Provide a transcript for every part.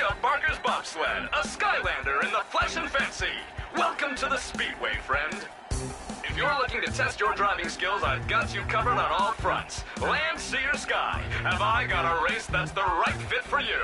of Barker's Bobsled, a Skylander in the flesh and fancy. Welcome to the Speedway, friend. If you're looking to test your driving skills, I've got you covered on all fronts. Land, sea, or sky. Have I got a race that's the right fit for you?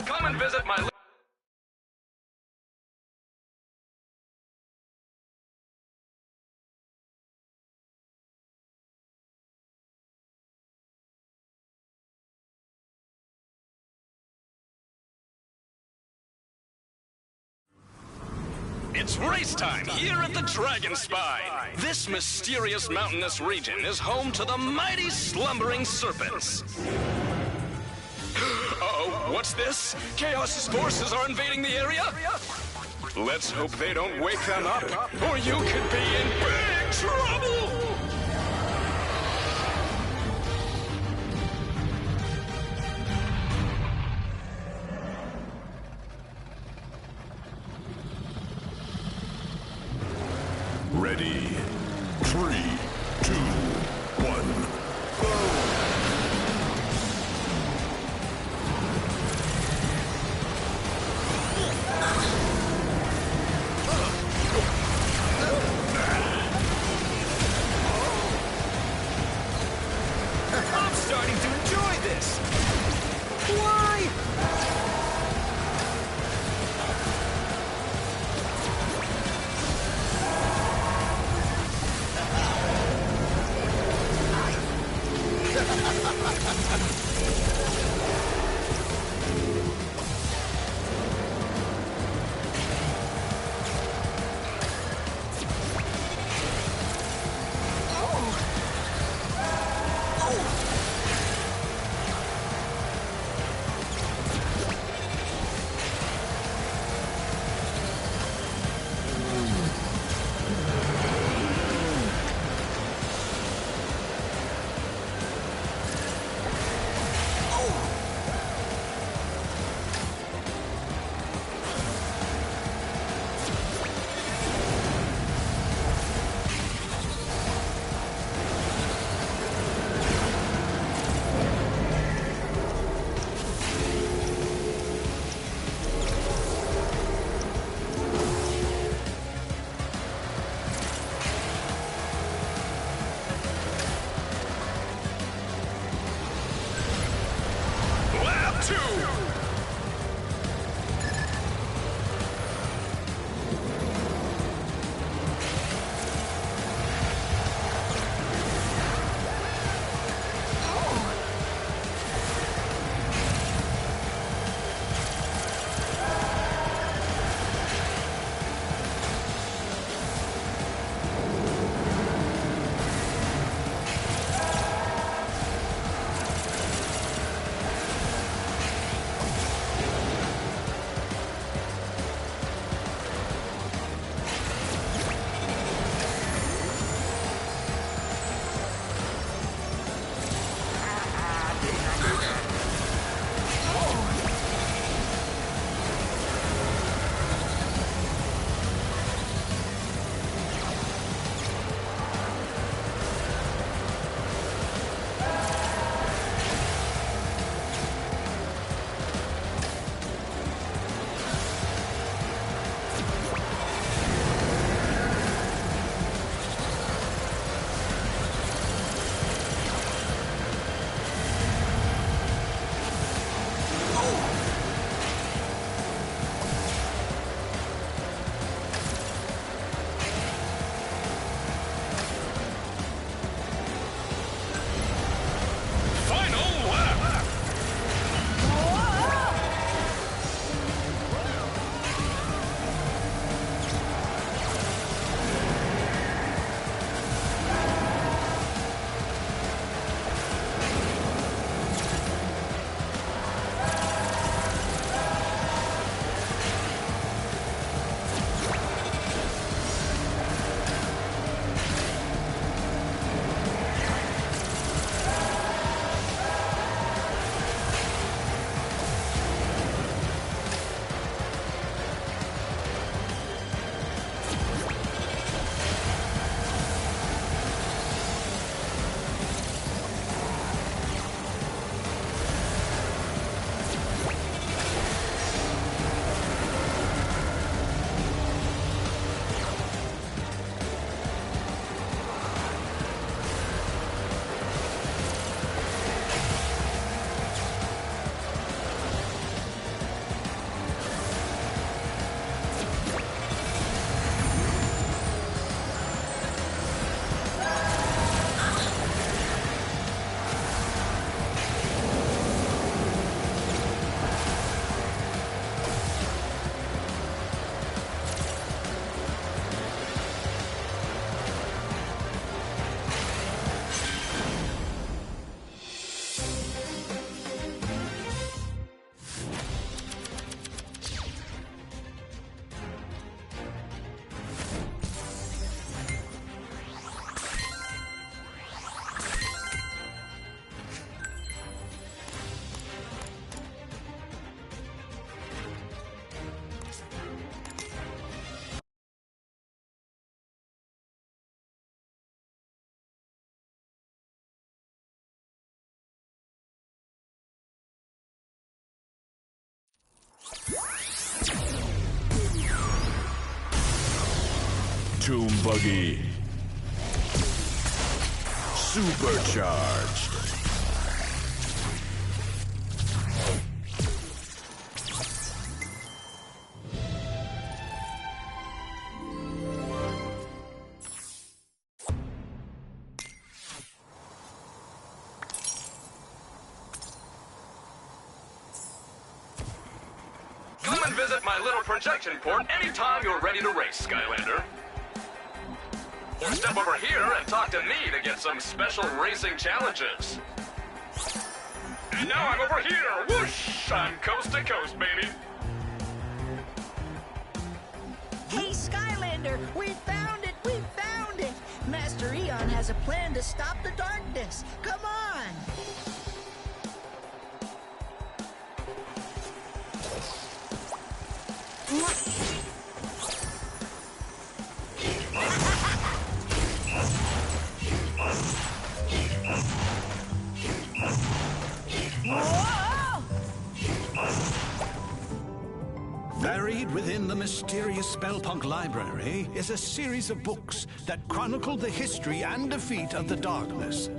Come and visit my... It's race time here at the Dragon Spine. This mysterious mountainous region is home to the mighty slumbering serpents. Uh-oh, what's this? Chaos's forces are invading the area? Let's hope they don't wake them up, or you could be in big trouble! Ready. 3, 2, 1, go! I'm starting to enjoy this! Why? Tomb Buggy. Supercharged. Come and visit my little projection port anytime you're ready to race, Skylander. Or step over here and talk to me to get some special racing challenges. And now I'm over here! Whoosh! I'm coast to coast, baby! Hey, Skylander, we found it! We found it! Master Eon has a plan to stop the darkness. Come on! Buried within the mysterious Spellpunk Library is a series of books that chronicle the history and defeat of the darkness.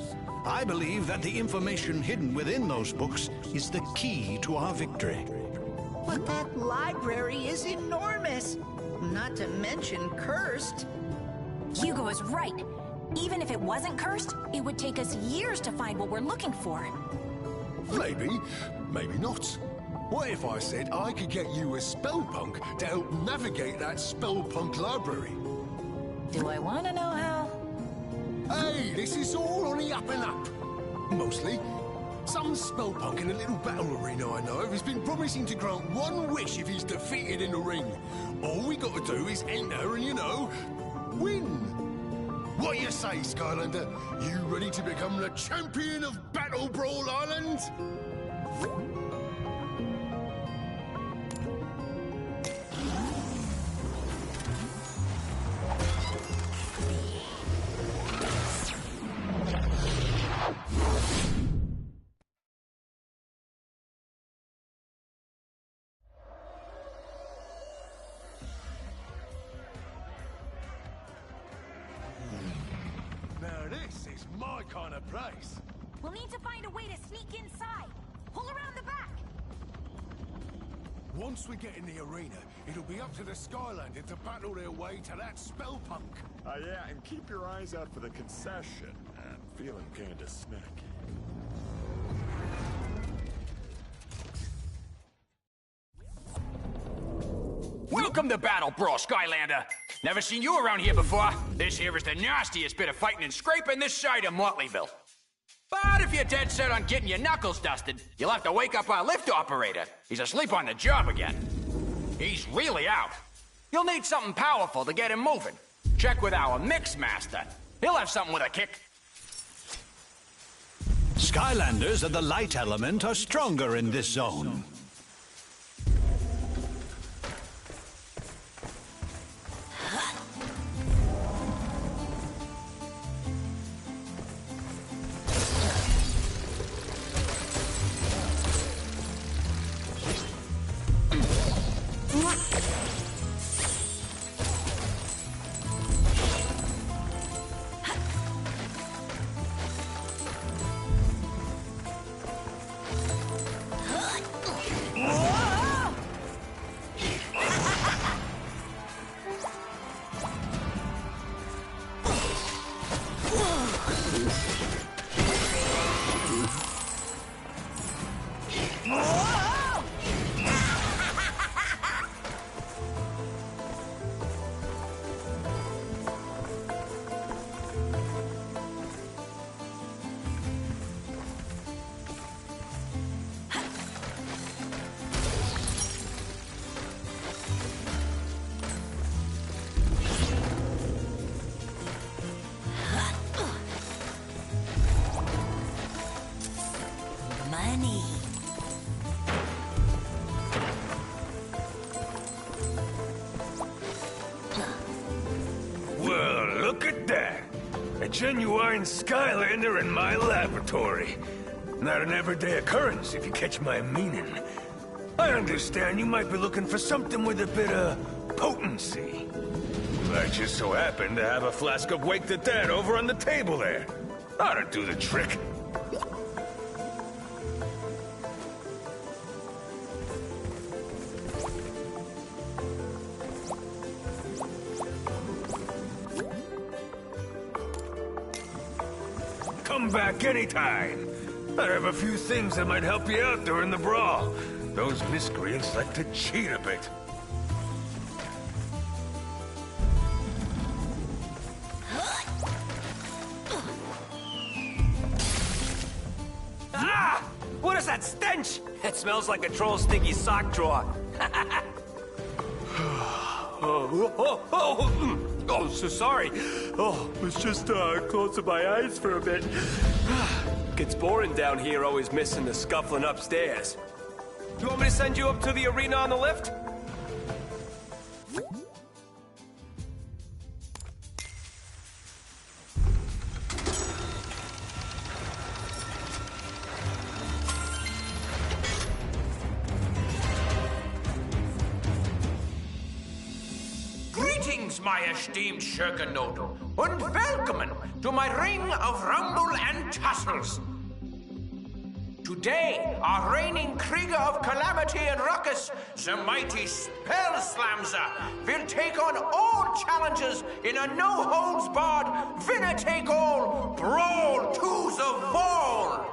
I believe that the information hidden within those books is the key to our victory. But that library is enormous! Not to mention cursed. Hugo is right. Even if it wasn't cursed, it would take us years to find what we're looking for. Maybe, maybe not. What if I said I could get you a Spellpunk to help navigate that Spellpunk library? Do I want to know how? Hey, this is all on the up and up. Mostly. Some Spellpunk in a little battle arena I know of has been promising to grant one wish if he's defeated in the ring. All we got to do is enter and, you know, win. What you say, Skylander? You ready to become the champion of Battle Brawl Island? My kind of place. We'll need to find a way to sneak inside. Pull around the back. Once we get in the arena, it'll be up to the Skylanders to battle their way to that Spellpunk. Yeah, and keep your eyes out for the concession. I'm feeling kinda snacky. Welcome to Battle Brawl, Skylander. Never seen you around here before. This here is the nastiest bit of fighting and scraping this side of Motleyville. But if you're dead set on getting your knuckles dusted, you'll have to wake up our lift operator. He's asleep on the job again. He's really out. You'll need something powerful to get him moving. Check with our Mix Master. He'll have something with a kick. Skylanders of the light element are stronger in this zone. Well, look at that. A genuine Skylander in my laboratory. Not an everyday occurrence, if you catch my meaning. I understand you might be looking for something with a bit of potency. I just so happen to have a flask of Wake the Dead over on the table there. Ought to do the trick. Come back anytime. I have a few things that might help you out during the brawl. Those miscreants like to cheat a bit. Ah! What is that stench? It smells like a troll's stinky sock drawer. Oh, so sorry. Oh, was just closing my eyes for a bit. Gets boring down here, always missing the scuffling upstairs. You want me to send you up to the arena on the lift? Greetings, my esteemed Schurkenodel, and welcome to my ring of rumble and tussles. Today, our reigning Krieger of Calamity and Ruckus, the mighty Spellslamzer, will take on all challengers in a no-holds-barred, winner-take-all, brawl to the wall.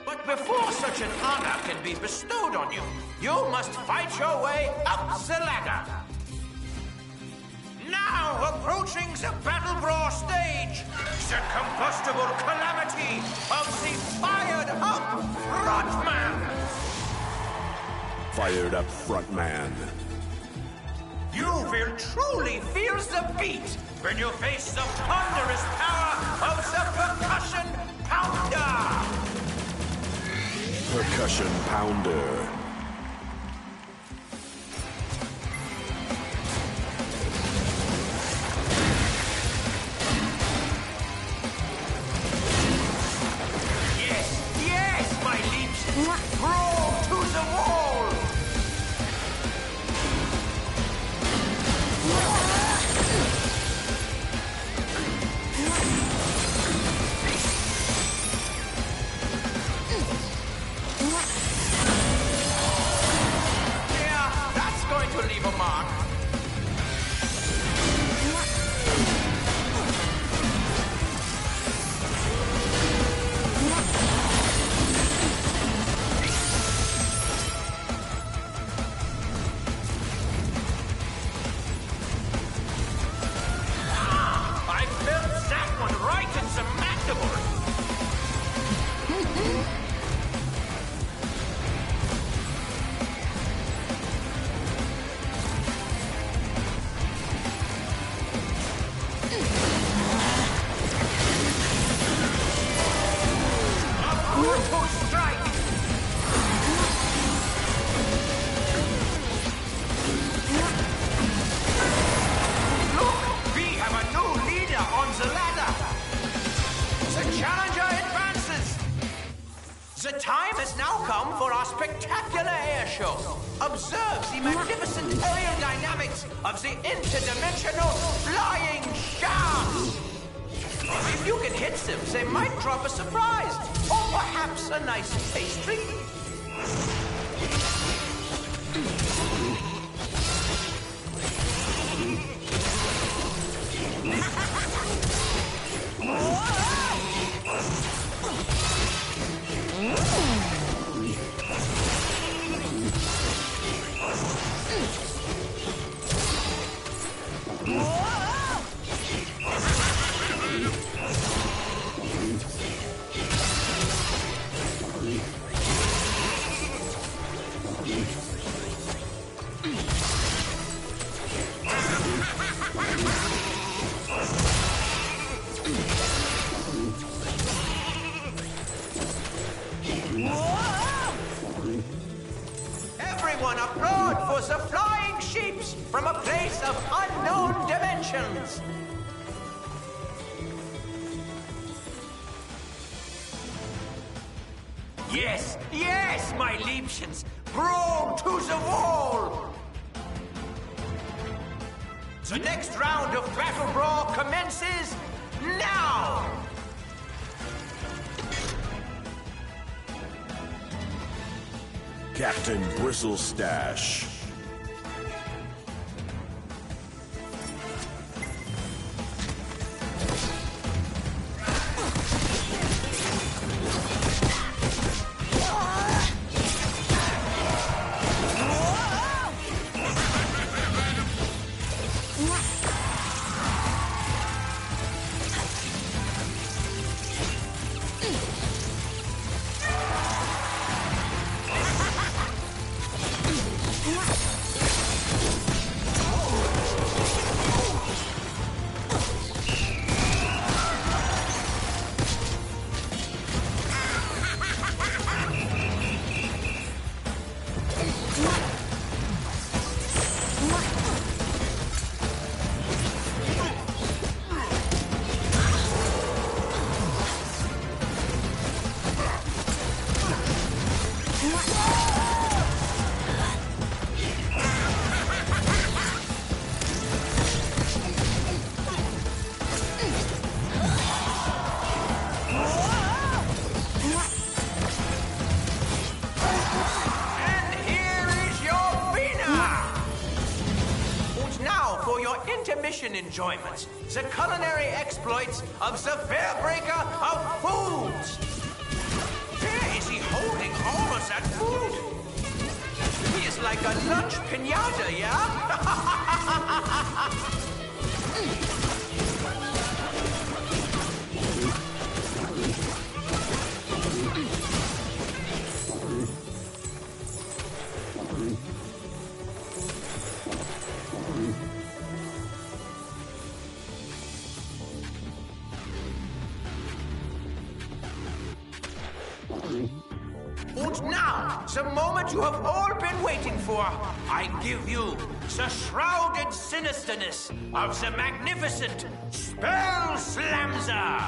But before such an honor can be bestowed on you, you must fight your way up the ladder. Now approaching the battle brawl stage, the combustible calamity of the fired-up frontman. Fired up frontman. You will truly feel the beat when you face the thunderous power of the percussion pounder. Percussion pounder. Brawl to the wall! Yeah, that's going to leave a mark. The time has now come for our spectacular air show. Observe the magnificent aerial dynamics of the interdimensional flying shafts. If you can hit them, they might drop a surprise, or perhaps a nice pastry. Everyone applaud for the flying sheeps from a place of unknown dimensions. Yes, yes, my Liebchens, brawl to the wall. The next round of Battle Brawl commences now! Captain Bristlestash. Intermission enjoyments, the culinary exploits of the Fairbreaker of Foods. Where is he holding all of that food? He is like a lunch pinata, yeah? And now, the moment you have all been waiting for, I give you the shrouded sinisterness of the magnificent Spell Slamzer!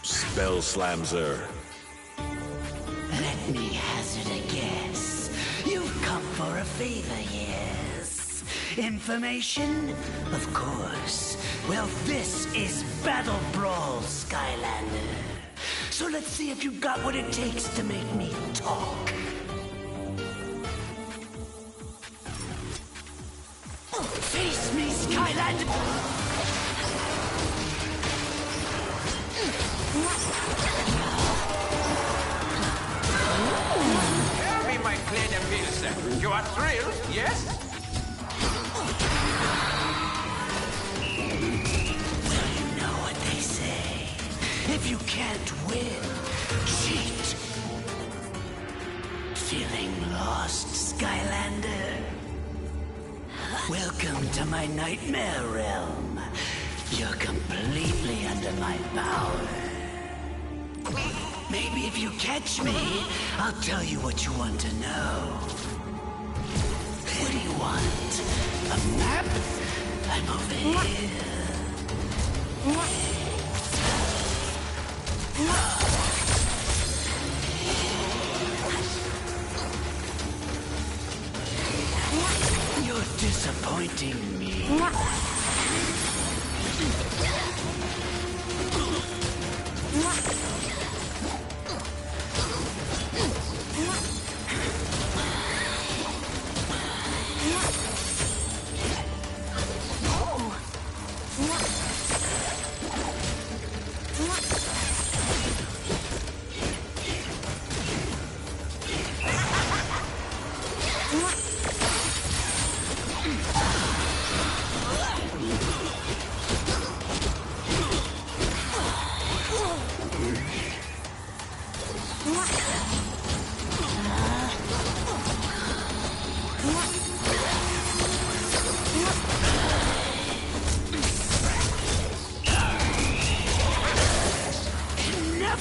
Spell Slamzer. Let me hazard a guess. You've come for a favor, yes? Information? Of course. Well, this is Battle Brawl, Skylander. So let's see if you've got what it takes to make me talk. Face me, Skylander! Tell me, my Kleine Pilze, you are thrilled, yes? Well, you know what they say. If you can't win, cheat. Feeling lost, Skylander? Welcome to my nightmare realm. You're completely under my power. Maybe if you catch me, I'll tell you what you want to know. What do you want? A map? I'm over here. You're disappointing me.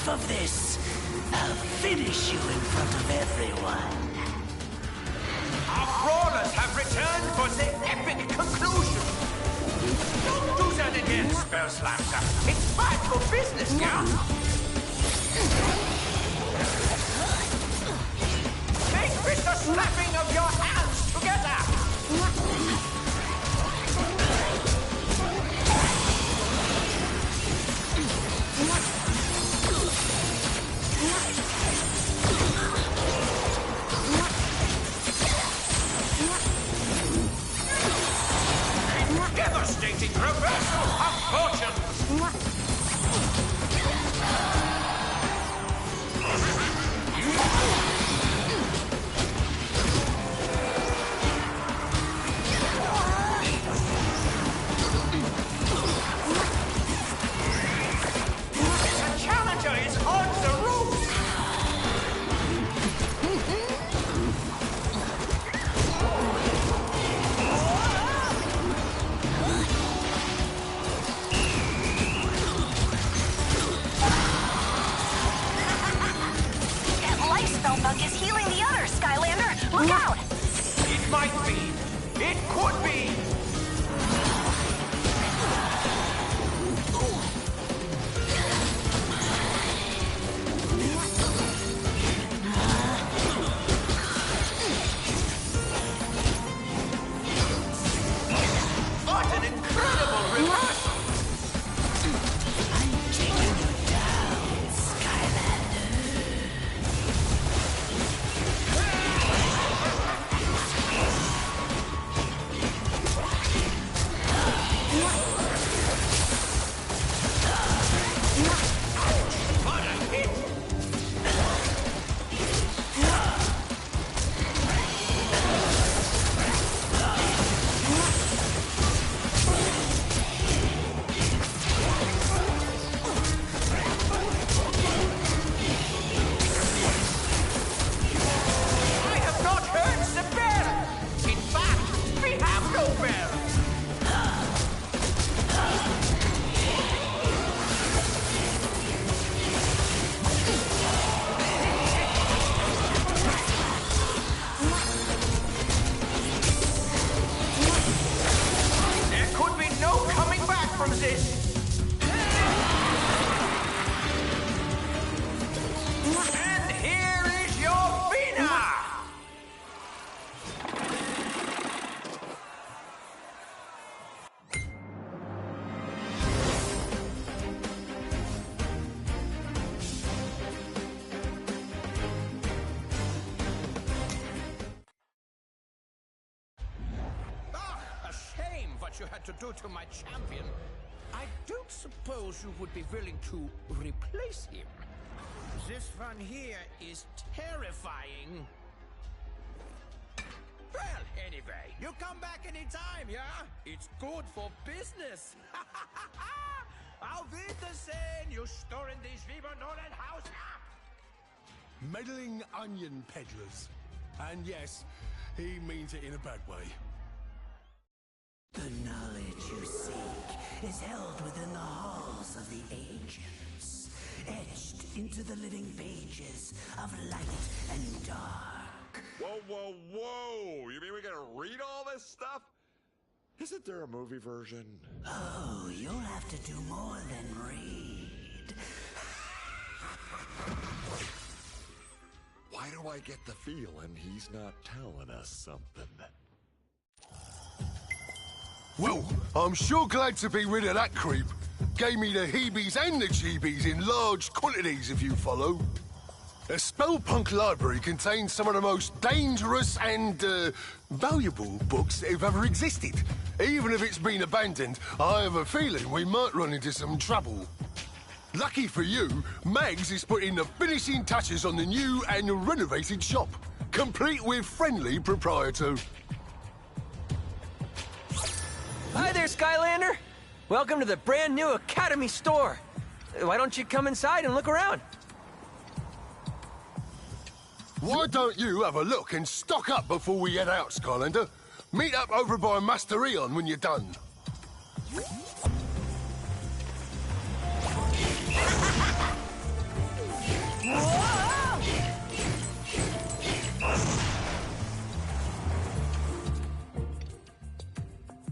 Of this, I'll finish you in front of everyone. Our brawlers have returned for the epic conclusion. Don't do that again, Spell Slamzer. It's bad for business, yeah? spellpunk is healing the others, Skylander! Look out! It might be. It could be. What an incredible reversal! I'm taking you down, Skylander. What a hit! I have not hurt the bear! In fact, we have no bear! There could be no coming back from this! And here is your winner! Ah, a shame what you had to do to my champion. I don't suppose you would be willing to replace him. This one here is terrifying. Well, anyway, you come back anytime, yeah? It's good for business. Auf Wiedersehen, you stören die Schwiebernonnen-Haus ab! Meddling onion peddlers. And yes, he means it in a bad way. The knowledge you seek is held within the halls of the ancients, etched into the living pages of light and dark. Whoa, whoa, whoa! You mean we gotta read all this stuff? Isn't there a movie version? Oh, you'll have to do more than read. Why do I get the feeling he's not telling us something? Well, I'm sure glad to be rid of that creep. Gave me the heebies and the jeebies in large quantities, if you follow. A spellpunk library contains some of the most dangerous and, valuable books that have ever existed. Even if it's been abandoned, I have a feeling we might run into some trouble. Lucky for you, Mags is putting the finishing touches on the new and renovated shop, complete with friendly proprietor. Hi there, Skylander! Welcome to the brand new Academy store. Why don't you come inside and look around? Why don't you have a look and stock up before we head out, Skylander? Meet up over by Master Eon when you're done.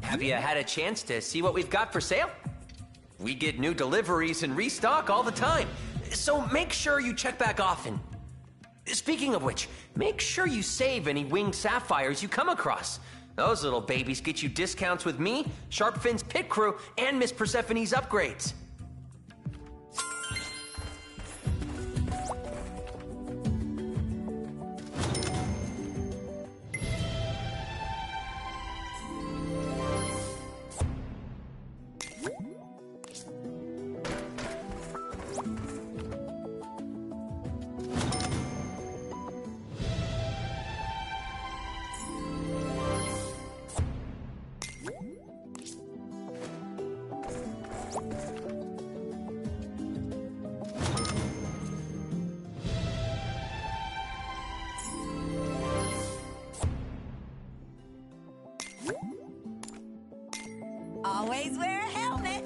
Have you had a chance to see what we've got for sale? We get new deliveries and restock all the time, so make sure you check back often. Speaking of which, make sure you save any winged sapphires you come across. Those little babies get you discounts with me, Sharpfin's pit crew, and Miss Persephone's upgrades. Always wear a helmet.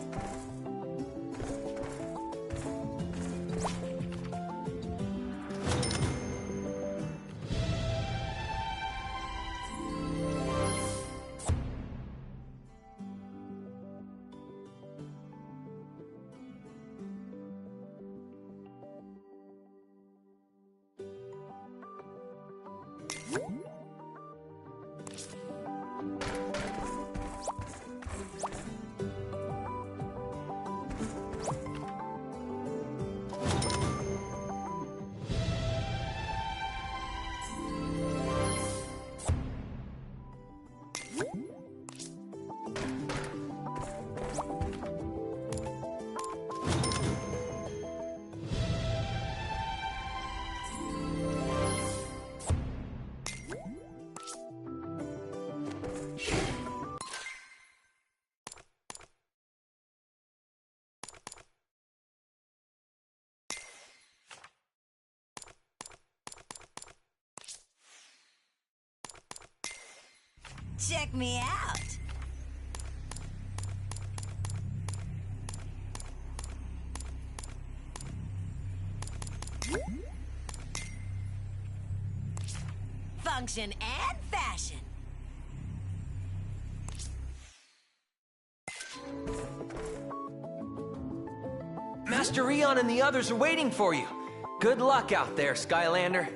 Check me out. Function and fashion. Master Eon and the others are waiting for you. Good luck out there, Skylander.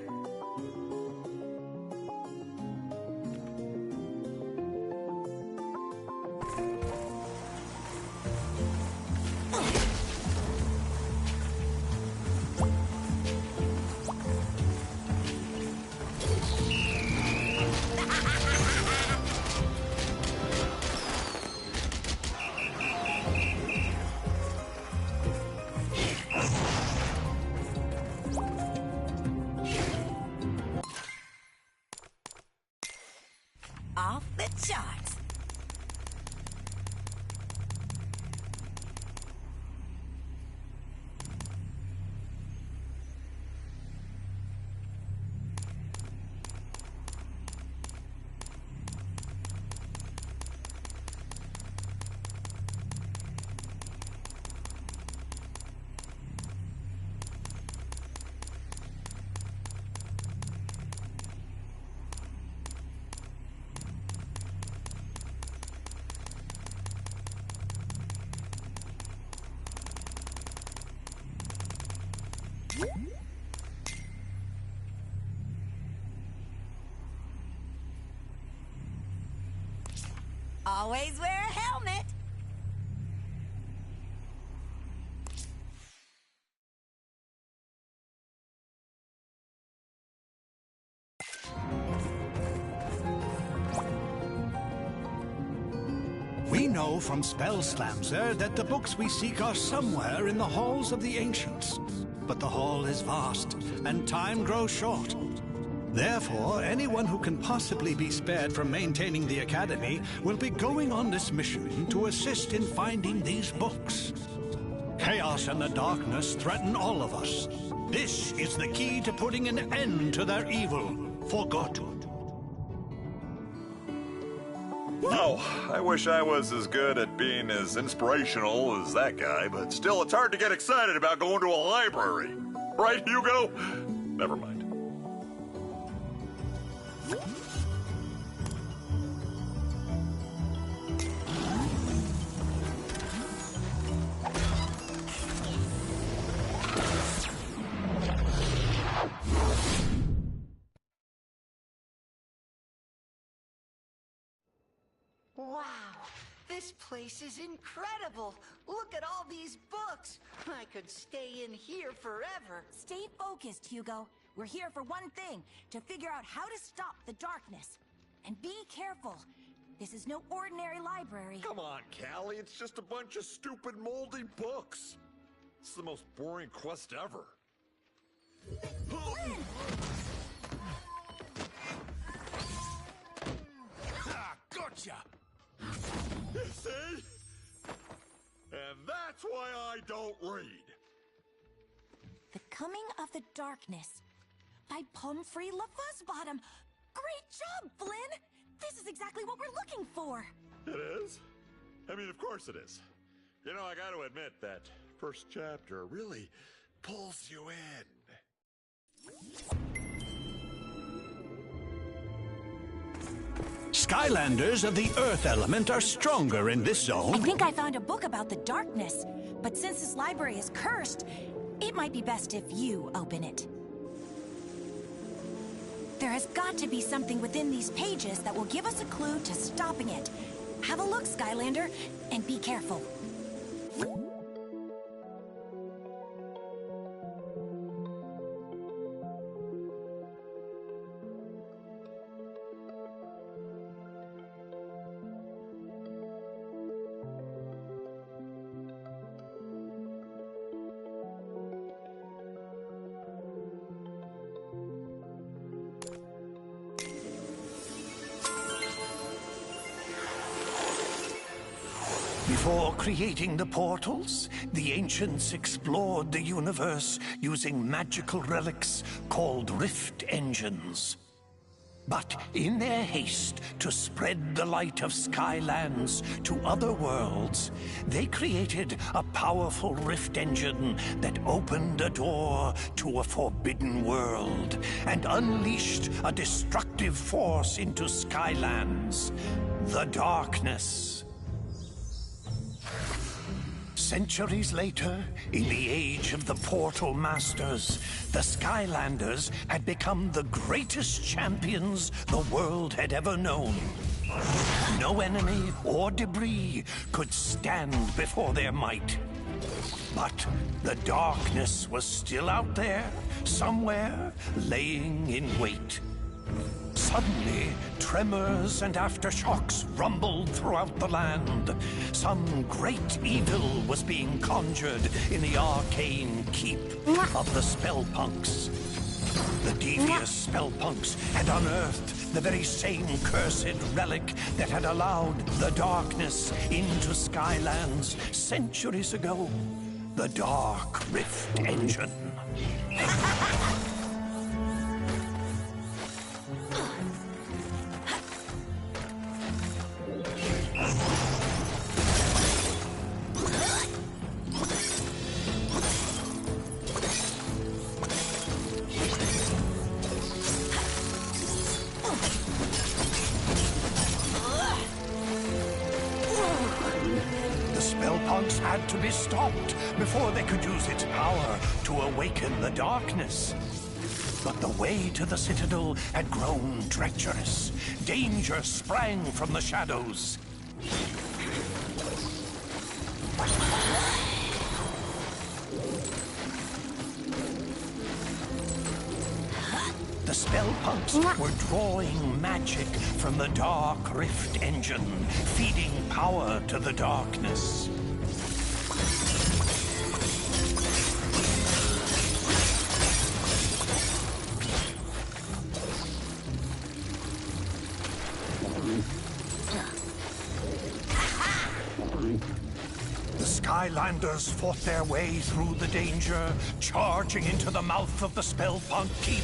Off the charts. Always wear a helmet. We know from Spell Slamser that the books we seek are somewhere in the halls of the ancients. But the hall is vast, and time grows short. Therefore, anyone who can possibly be spared from maintaining the Academy will be going on this mission to assist in finding these books. Chaos and the darkness threaten all of us. This is the key to putting an end to their evil for good. Oh, I wish I was as good at being as inspirational as that guy, but still it's hard to get excited about going to a library. Right, Hugo? Never mind. Wow, this place is incredible. Look at all these books. I could stay in here forever. Stay focused, Hugo. We're here for one thing, to figure out how to stop the darkness. And be careful. This is no ordinary library. Come on, Callie, it's just a bunch of stupid, moldy books. It's the most boring quest ever. Ah, gotcha! You see? And that's why I don't read. The Coming of the Darkness by Pumphrey LaFuzzbottom. Great job, Flynn! This is exactly what we're looking for. It is? I mean, of course it is. You know, I got to admit that first chapter really pulls you in. Skylanders of the Earth element are stronger in this zone. I think I found a book about the darkness, but since this library is cursed, it might be best if you open it. There has got to be something within these pages that will give us a clue to stopping it. Have a look, Skylander, and be careful. Before creating the portals, the ancients explored the universe using magical relics called rift engines. But in their haste to spread the light of Skylands to other worlds, they created a powerful rift engine that opened a door to a forbidden world and unleashed a destructive force into Skylands, the darkness. Centuries later, in the age of the Portal Masters, the Skylanders had become the greatest champions the world had ever known. No enemy or debris could stand before their might. But the darkness was still out there, somewhere, laying in wait. Suddenly, tremors and aftershocks rumbled throughout the land. Some great evil was being conjured in the arcane keep of the Spellpunks. The devious Spellpunks had unearthed the very same cursed relic that had allowed the darkness into Skylands centuries ago. The Dark Rift Engine. Spellpunks had to be stopped before they could use its power to awaken the darkness. But the way to the Citadel had grown treacherous. Danger sprang from the shadows. The Spellpunks were drawing magic from the Dark Rift Engine, feeding power to the darkness. The Skylanders fought their way through the danger, charging into the mouth of the Spellpunk Keep.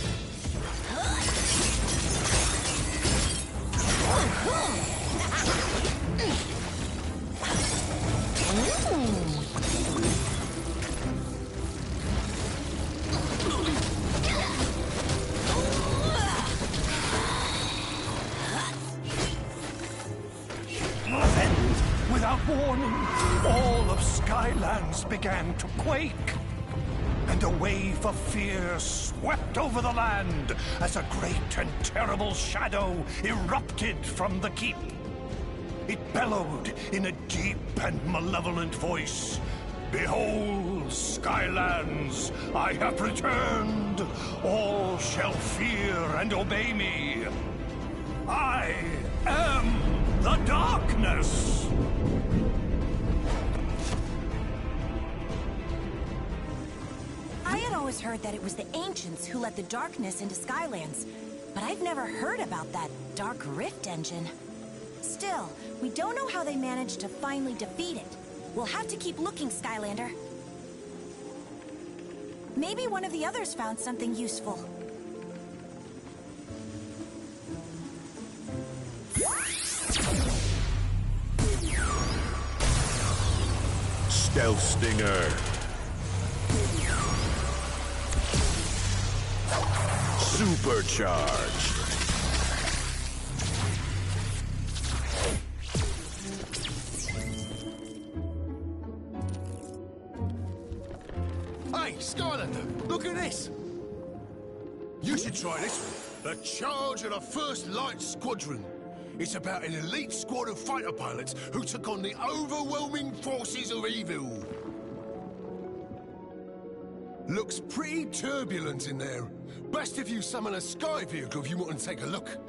Then, without warning, all of Skylands began to quake. And a wave of fear swept over the land as a great and terrible shadow erupted from the keep. It bellowed in a deep and malevolent voice. Behold, Skylands, I have returned. All shall fear and obey me. I am the darkness. I had always heard that it was the ancients who let the darkness into Skylands, but I've never heard about that Dark Rift Engine. Still, we don't know how they managed to finally defeat it. We'll have to keep looking, Skylander. Maybe one of the others found something useful. Stealth Stinger. Supercharged. Hey, Skylander, look at this. You should try this one. The charge of the First Light Squadron. It's about an elite squad of fighter pilots who took on the overwhelming forces of evil. Looks pretty turbulent in there. Best if you summon a sky vehicle if you want to take a look.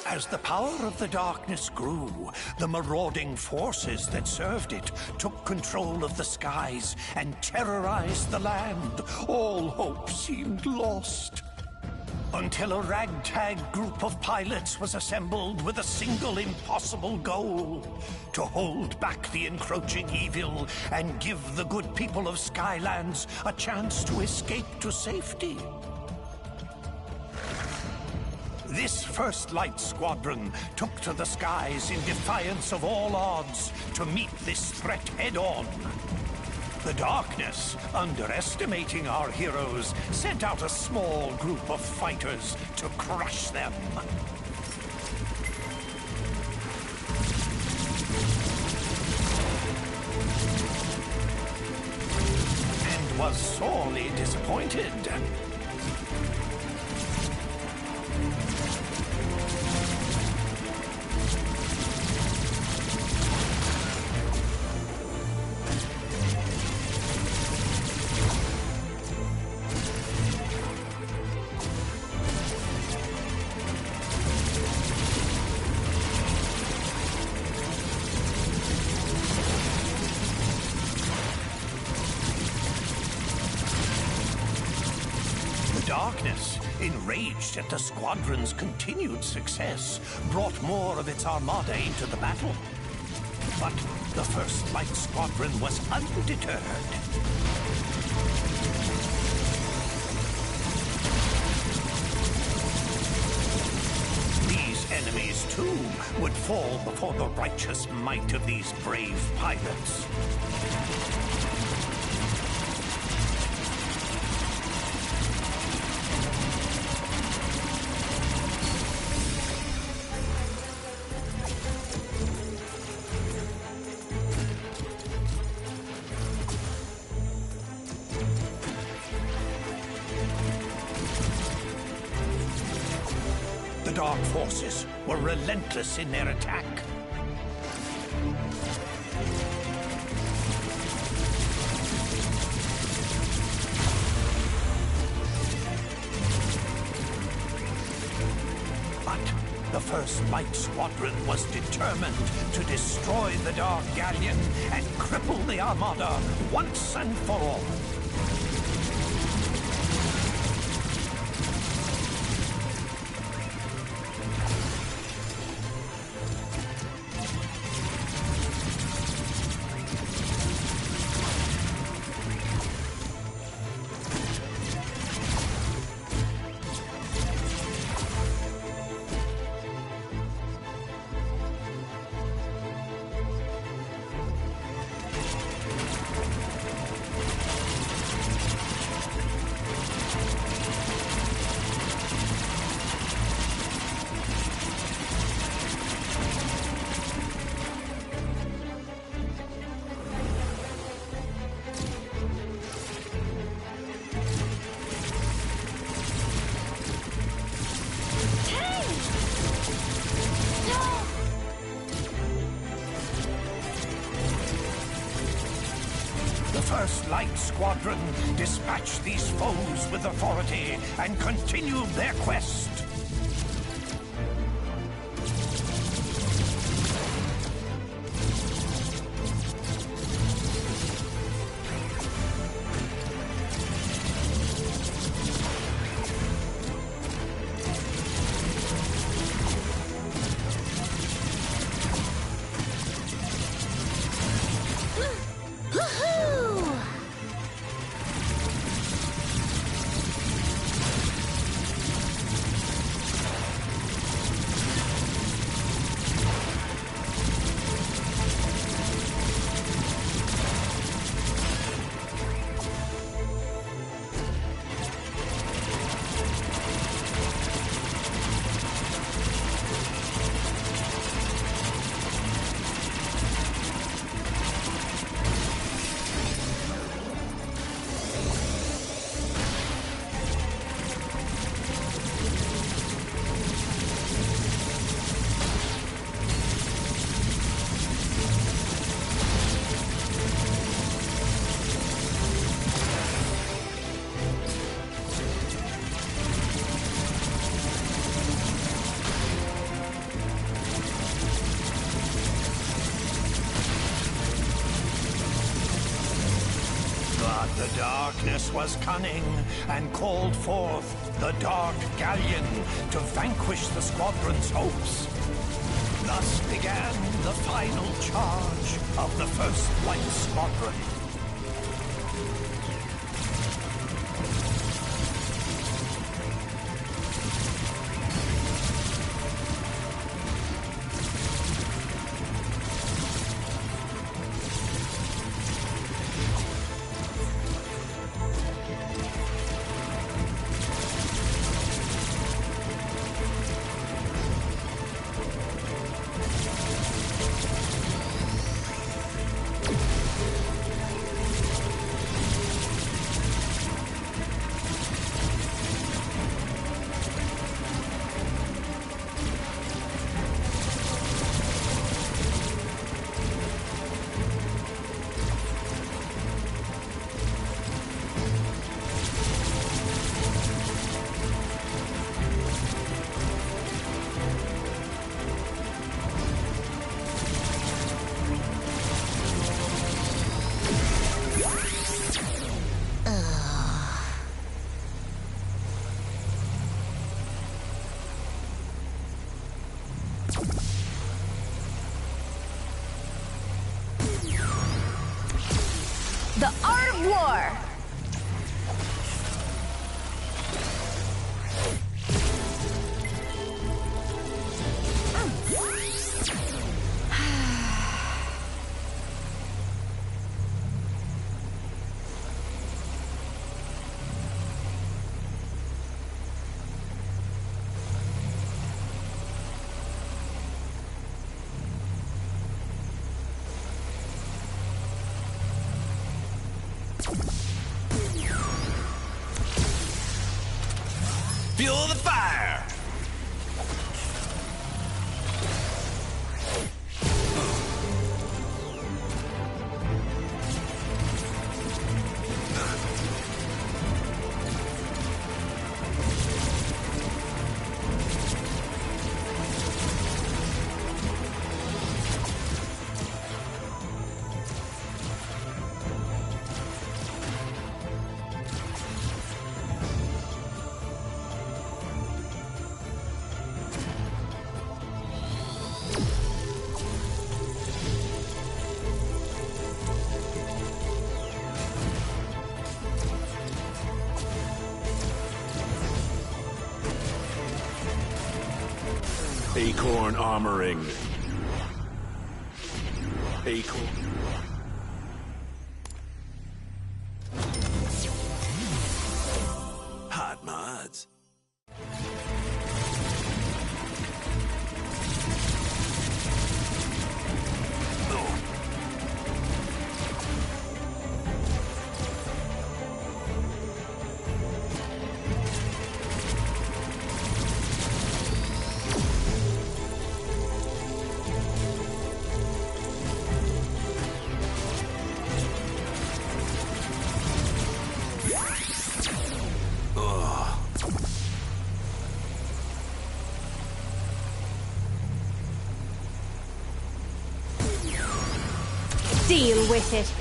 As the power of the darkness grew, the marauding forces that served it took control of the skies and terrorized the land. All hope seemed lost. Until a ragtag group of pilots was assembled with a single impossible goal: to hold back the encroaching evil and give the good people of Skylands a chance to escape to safety. This First Light Squadron took to the skies in defiance of all odds to meet this threat head-on. The darkness, underestimating our heroes, sent out a small group of fighters to crush them. And was sorely disappointed. Darkness, enraged at the squadron's continued success, brought more of its armada into the battle. But the First Light Squadron was undeterred. These enemies, too, would fall before the righteous might of these brave pilots. The Dark Forces were relentless in their attack. But the First Light Squadron was determined to destroy the Dark Galleon and cripple the Armada once and for all. The First Light Squadron dispatched these foes with authority and continued their quest. But the darkness was cunning and called forth the Dark Galleon to vanquish the squadron's hopes. Thus began the final charge of the First Light Squadron. The Art of War! Fuel the fire! Acorn armoring. Acorn. Hot mods. Deal with it.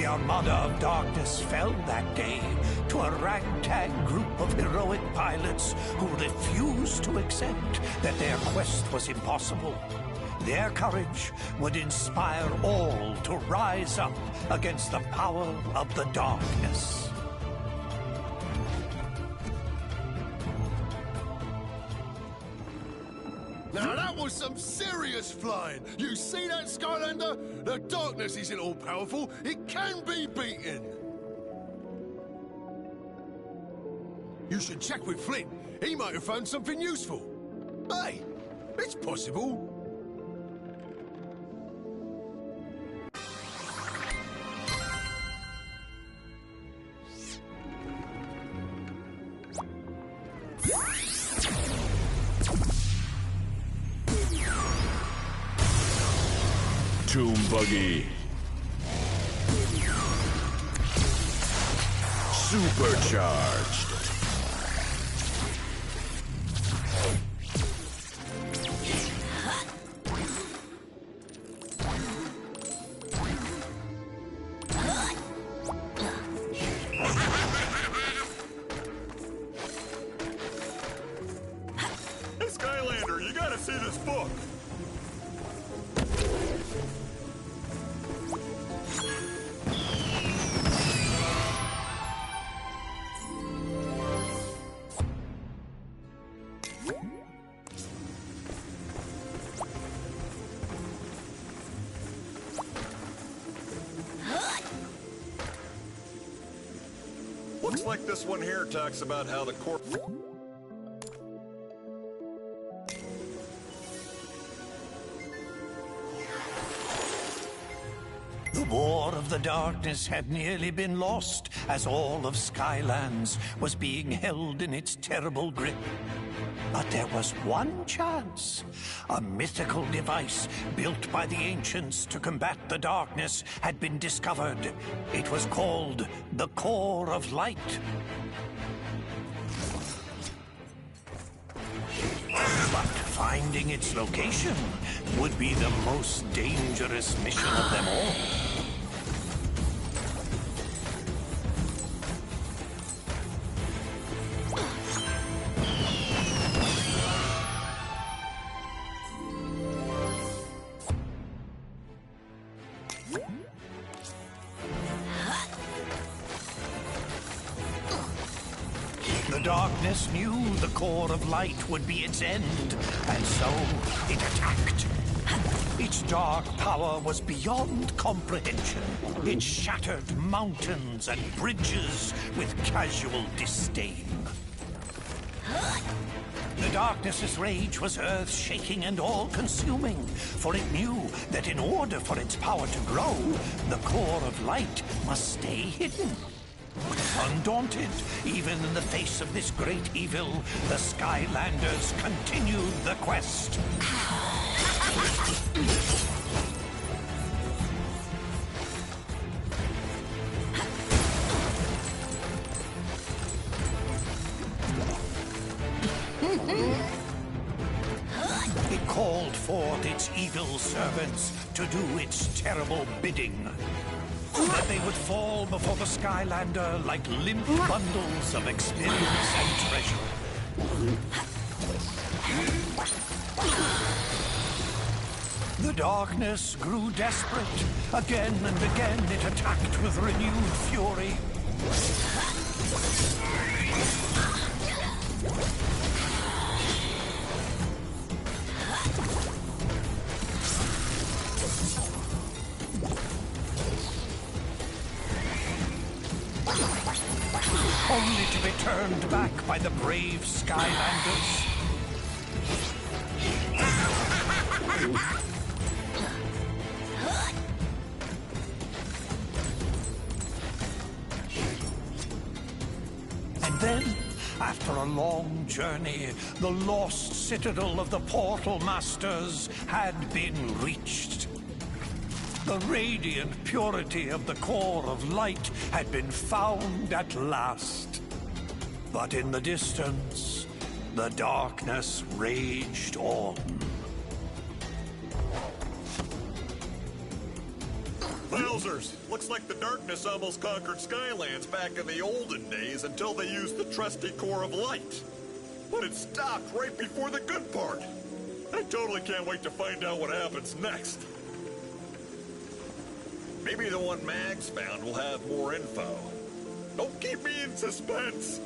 The Armada of Darkness fell that day to a ragtag group of heroic pilots who refused to accept that their quest was impossible. Their courage would inspire all to rise up against the power of the darkness. Now that was some serious flying. You see that, Skylander? The darkness isn't all powerful. It can be beaten. You should check with Flint. He might have found something useful. Hey, it's possible. Tomb Buggy. Supercharged. Hey, Skylander, you gotta see this book. Looks like this one here talks about how the core... The War of the Darkness had nearly been lost as all of Skylands was being held in its terrible grip. But there was one chance. A mythical device built by the ancients to combat the darkness had been discovered. It was called the Core of Light. But finding its location would be the most dangerous mission of them all. The darkness knew the Core of Light would be its end, and so it attacked. Its dark power was beyond comprehension. It shattered mountains and bridges with casual disdain. The darkness's rage was earth-shaking and all-consuming, for it knew that in order for its power to grow, the Core of Light must stay hidden. Undaunted, even in the face of this great evil, the Skylanders continued the quest. It called forth its evil servants to do its terrible bidding. That they would fall before the Skylander like limp bundles of experience and treasure. The darkness grew desperate. Again and again it attacked with renewed fury. Only to be turned back by the brave Skylanders. And then, after a long journey, the lost citadel of the Portal Masters had been reached. The radiant purity of the Core of Light had been found at last. But in the distance, the darkness raged on. Wowzers! Looks like the darkness almost conquered Skylands back in the olden days until they used the trusty core of light. But it stopped right before the good part. I totally can't wait to find out what happens next. Maybe the one Mags found will have more info. Don't keep me in suspense.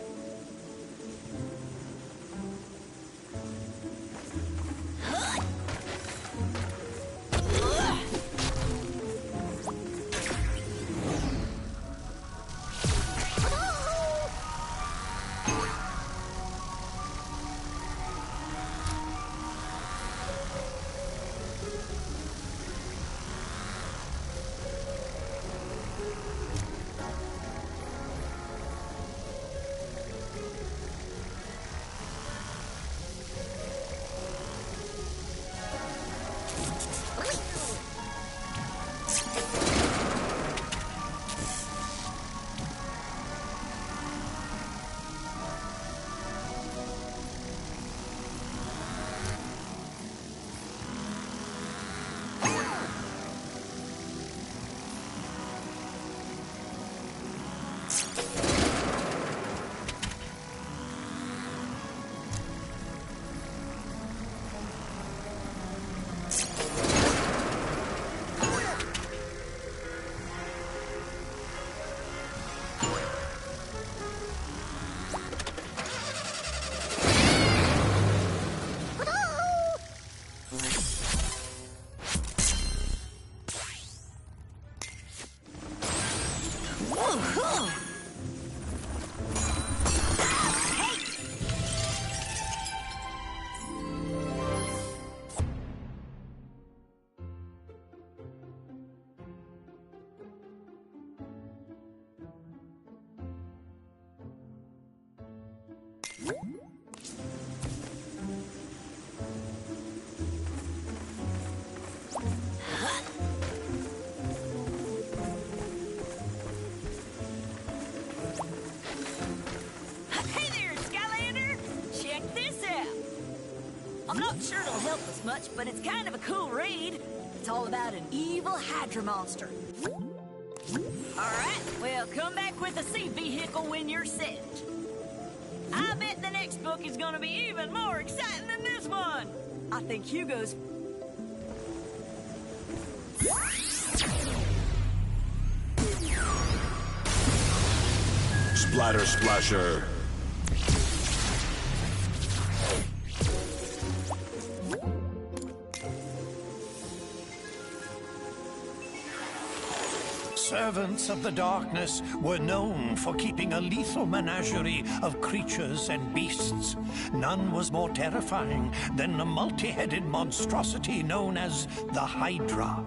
I'm not sure it'll help us much, but it's kind of a cool read. It's all about an evil Hydra monster. Alright, well, come back with a sea vehicle when you're set. I bet the next book is gonna be even more exciting than this one. I think Hugo's... Splatter Splasher. Servants of the darkness were known for keeping a lethal menagerie of creatures and beasts. None was more terrifying than a multi-headed monstrosity known as the Hydra.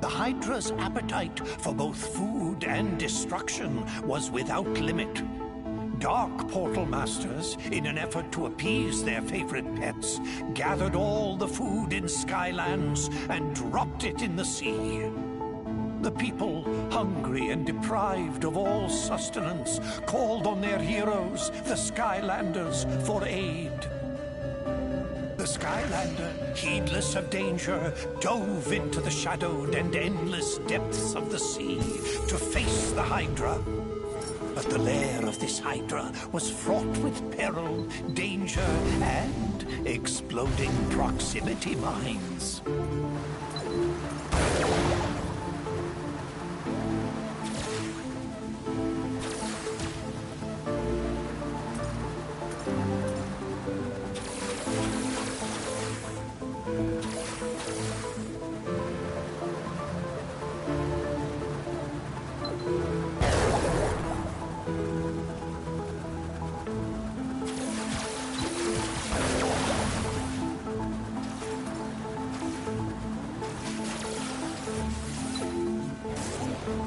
The Hydra's appetite for both food and destruction was without limit. Dark portal masters, in an effort to appease their favorite pets, gathered all the food in Skylands and dropped it in the sea. The people, hungry and deprived of all sustenance, called on their heroes, the Skylanders, for aid. The Skylander, heedless of danger, dove into the shadowed and endless depths of the sea to face the Hydra. But the lair of this Hydra was fraught with peril, danger, and exploding proximity mines.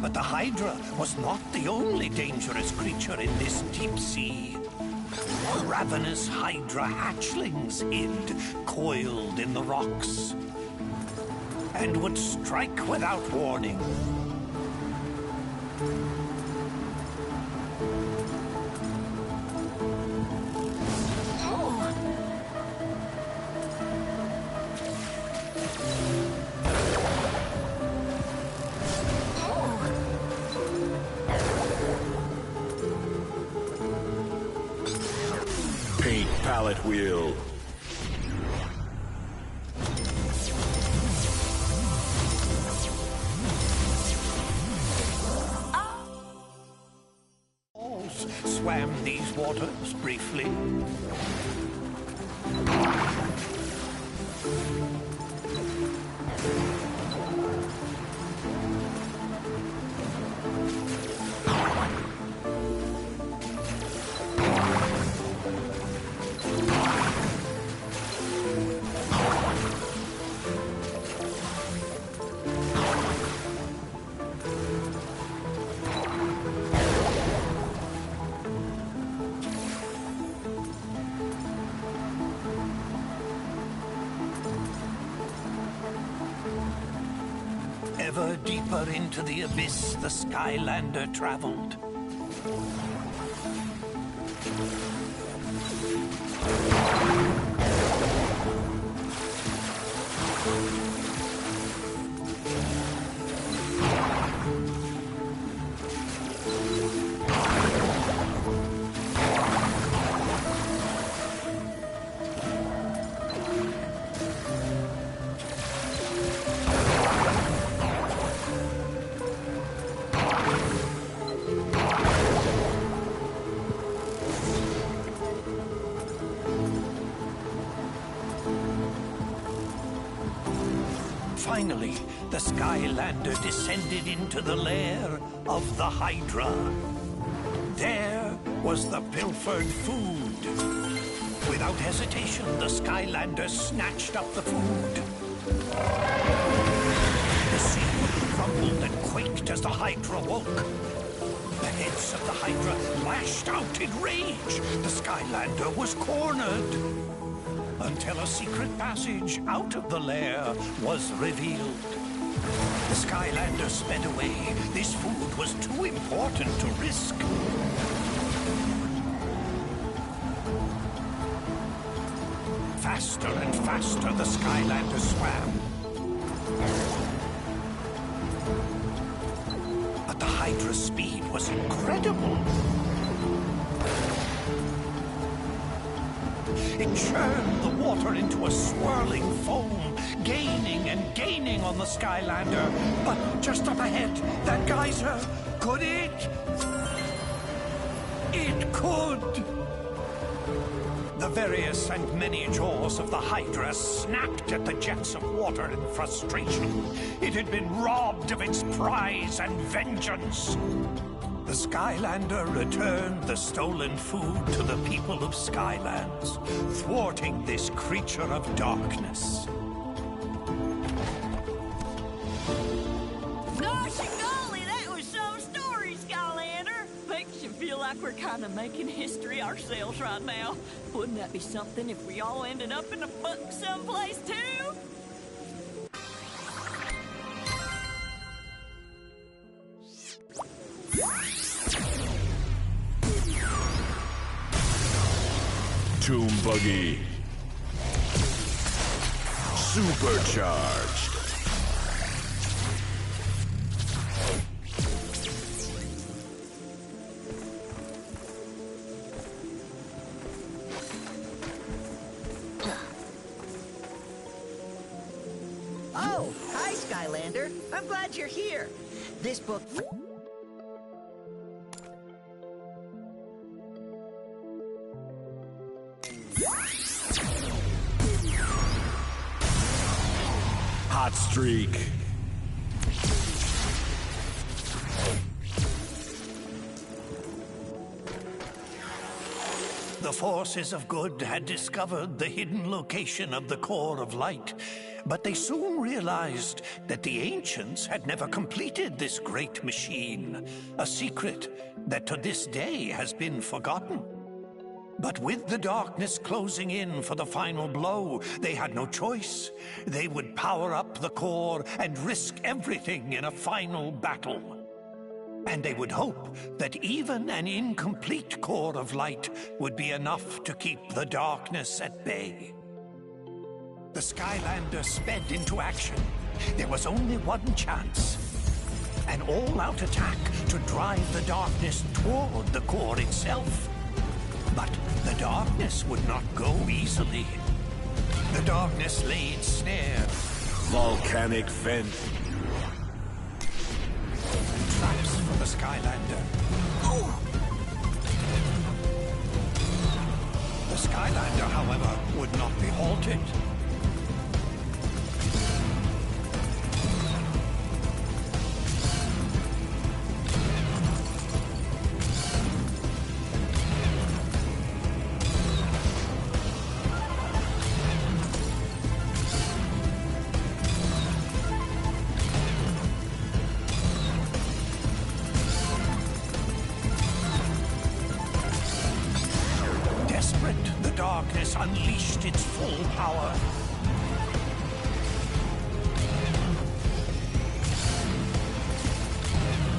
But the Hydra was not the only dangerous creature in this deep sea. Ravenous Hydra hatchlings hid, coiled in the rocks, and would strike without warning. pallet wheel. Swam these waters briefly. Ever deeper into the abyss, the Skylander traveled. Finally, the Skylander descended into the lair of the Hydra. There was the pilfered food. Without hesitation, the Skylander snatched up the food. The sea crumbled and quaked as the Hydra woke. The heads of the Hydra lashed out in rage. The Skylander was cornered. Until a secret passage out of the lair was revealed. The Skylander sped away. This food was too important to risk. Faster and faster the Skylander swam. But the Hydra's speed was incredible. It churned the water into a swirling foam, gaining and gaining on the Skylander. But just up ahead, that geyser, could it? It could! The various and many jaws of the Hydra snapped at the jets of water in frustration. It had been robbed of its prize and vengeance. The Skylander returned the stolen food to the people of Skylands, thwarting this creature of darkness. Gosh and golly, that was some story, Skylander. Makes you feel like we're kind of making history ourselves right now. Wouldn't that be something if we all ended up in a book someplace, too? Tomb Buggy. Supercharged. Oh, hi, Skylander. I'm glad you're here. This book... Hot streak. The forces of good had discovered the hidden location of the core of light, but they soon realized that the ancients had never completed this great machine, a secret that to this day has been forgotten. But with the darkness closing in for the final blow, they had no choice. They would power up the core and risk everything in a final battle. And they would hope that even an incomplete core of light would be enough to keep the darkness at bay. The Skylander sped into action. There was only one chance. An all-out attack to drive the darkness toward the core itself. But the darkness would not go easily. The darkness laid snare. Volcanic vent. Traps for the Skylander. The Skylander, however, would not be halted. The darkness unleashed its full power.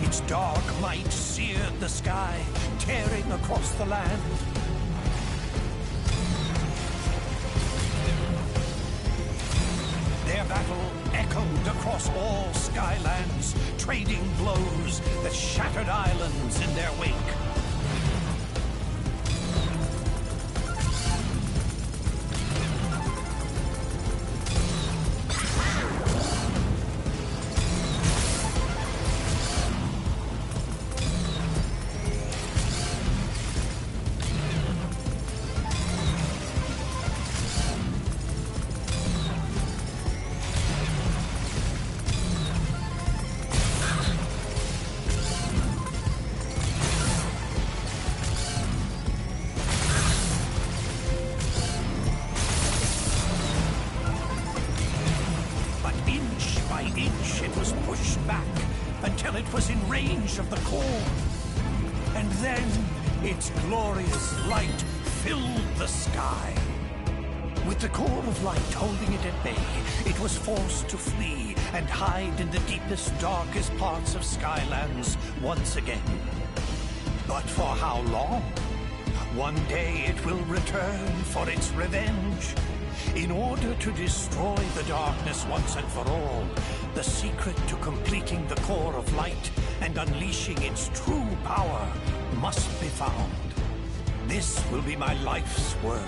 Its dark might seared the sky, tearing across the land. Their battle echoed across all Skylands, trading blows that shattered islands in their wake. Until it was in range of the core. And then its glorious light filled the sky. With the core of light holding it at bay, it was forced to flee and hide in the deepest, darkest parts of Skylands once again. But for how long? One day it will return for its revenge. In order to destroy the darkness once and for all, the secret to completing the core of light and unleashing its true power must be found. This will be my life's work.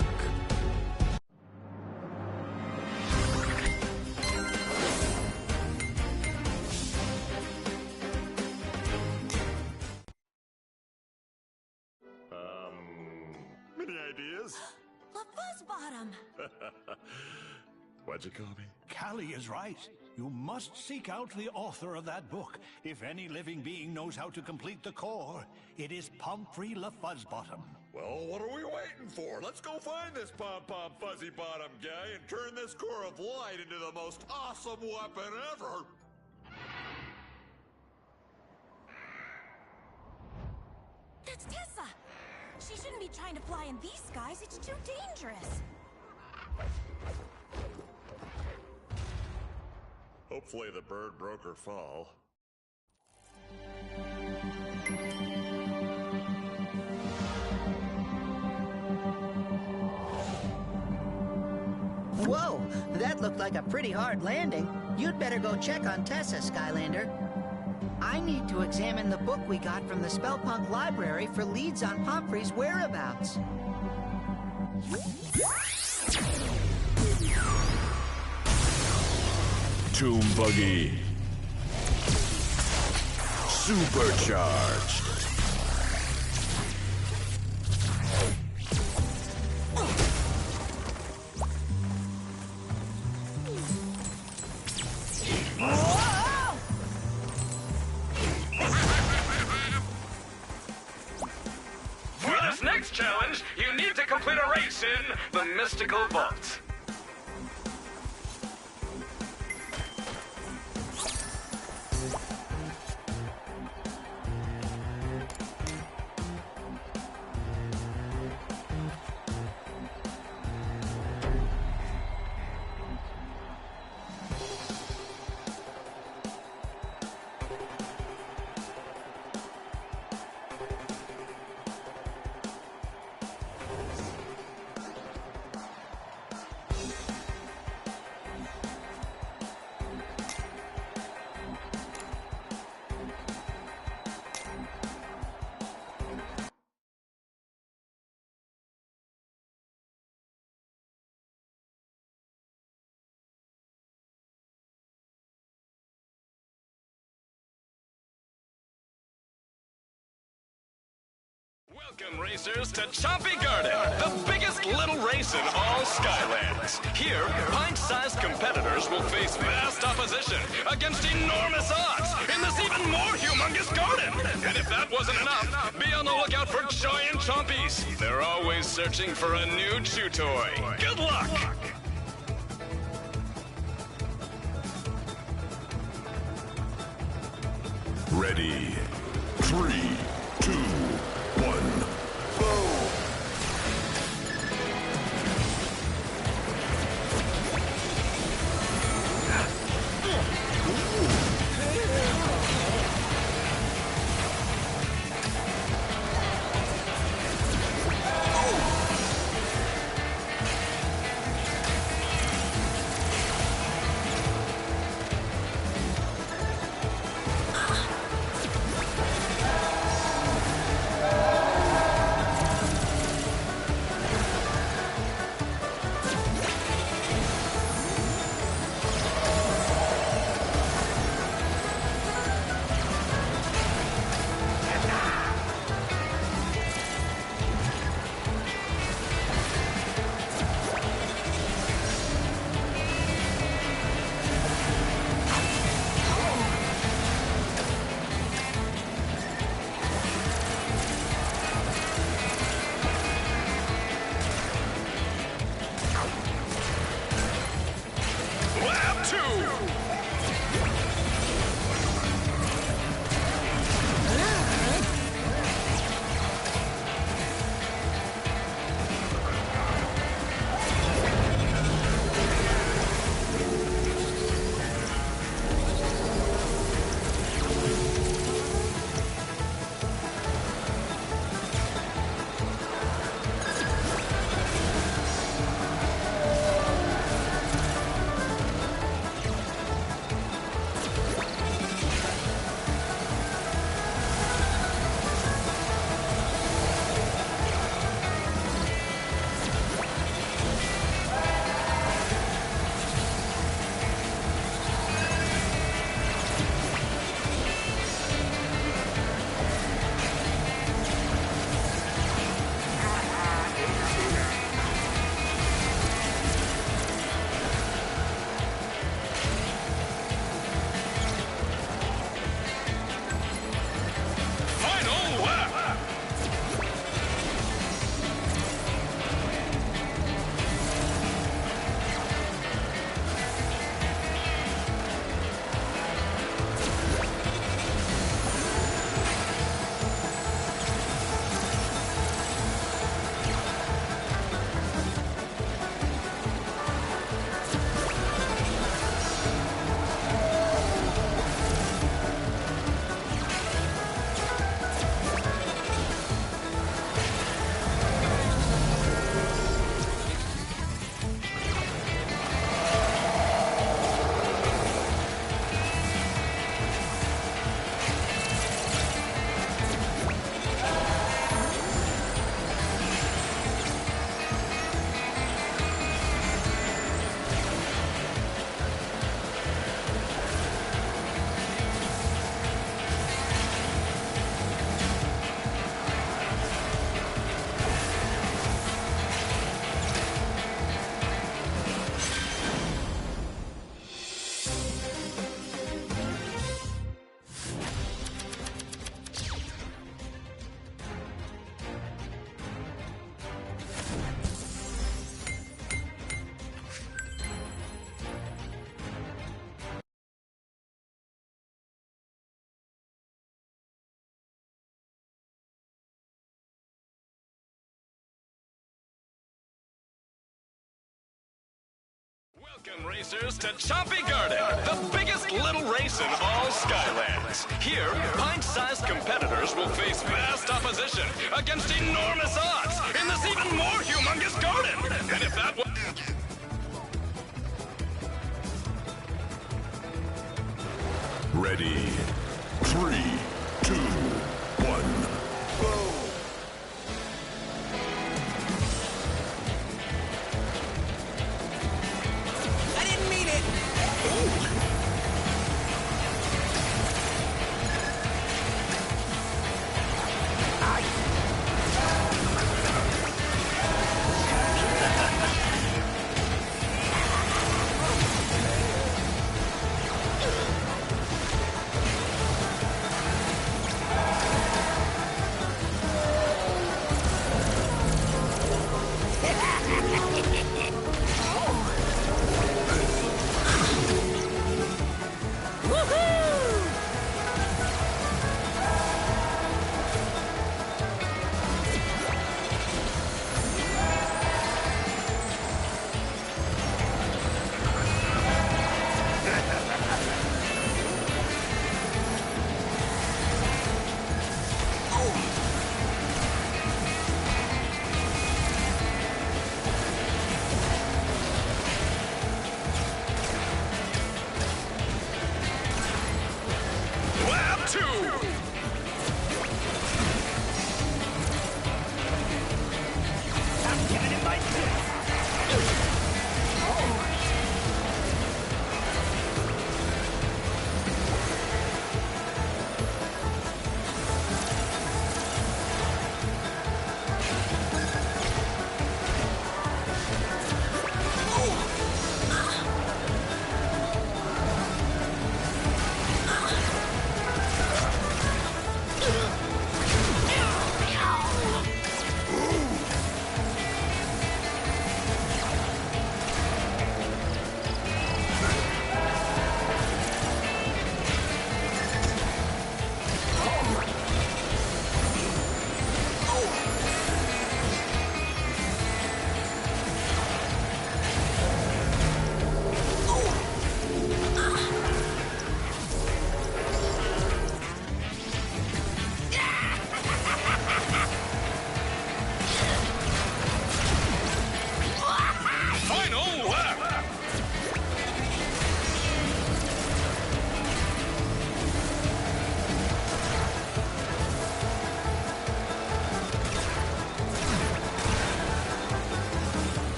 Any ideas? LaFuzzbottom! What'd you call me? Callie is right. You must seek out the author of that book. If any living being knows how to complete the core, it is Pumphrey LaFuzzbottom. Well, what are we waiting for? Let's go find this Pom-Pom Fuzzy Bottom guy and turn this core of light into the most awesome weapon ever! That's Tessa! She shouldn't be trying to fly in these skies. It's too dangerous. Hopefully the bird broke her fall. Whoa, that looked like a pretty hard landing. You'd better go check on Tessa, Skylander. I need to examine the book we got from the Spellpunk library for leads on Pumphrey's whereabouts. Tomb Buggy. Supercharged. For this next challenge, you need to complete a race in the Mystical Vault. Welcome, racers, to Chompy Garden, the biggest little race in all Skylands. Here, pint-sized competitors will face vast opposition against enormous odds in this even more humongous garden. And if that wasn't enough, be on the lookout for giant Chompies. They're always searching for a new chew toy. Good luck! Ready. 3, 2, 1, go! Welcome, racers, to Chompy Garden, the biggest little race in all Skylands. Here, pint-sized competitors will face vast opposition against enormous odds in this even more humongous garden. And if that was... Ready. 3, 2, 1, go! I didn't mean it!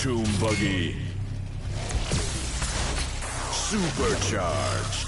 Tomb Buggy. Supercharged.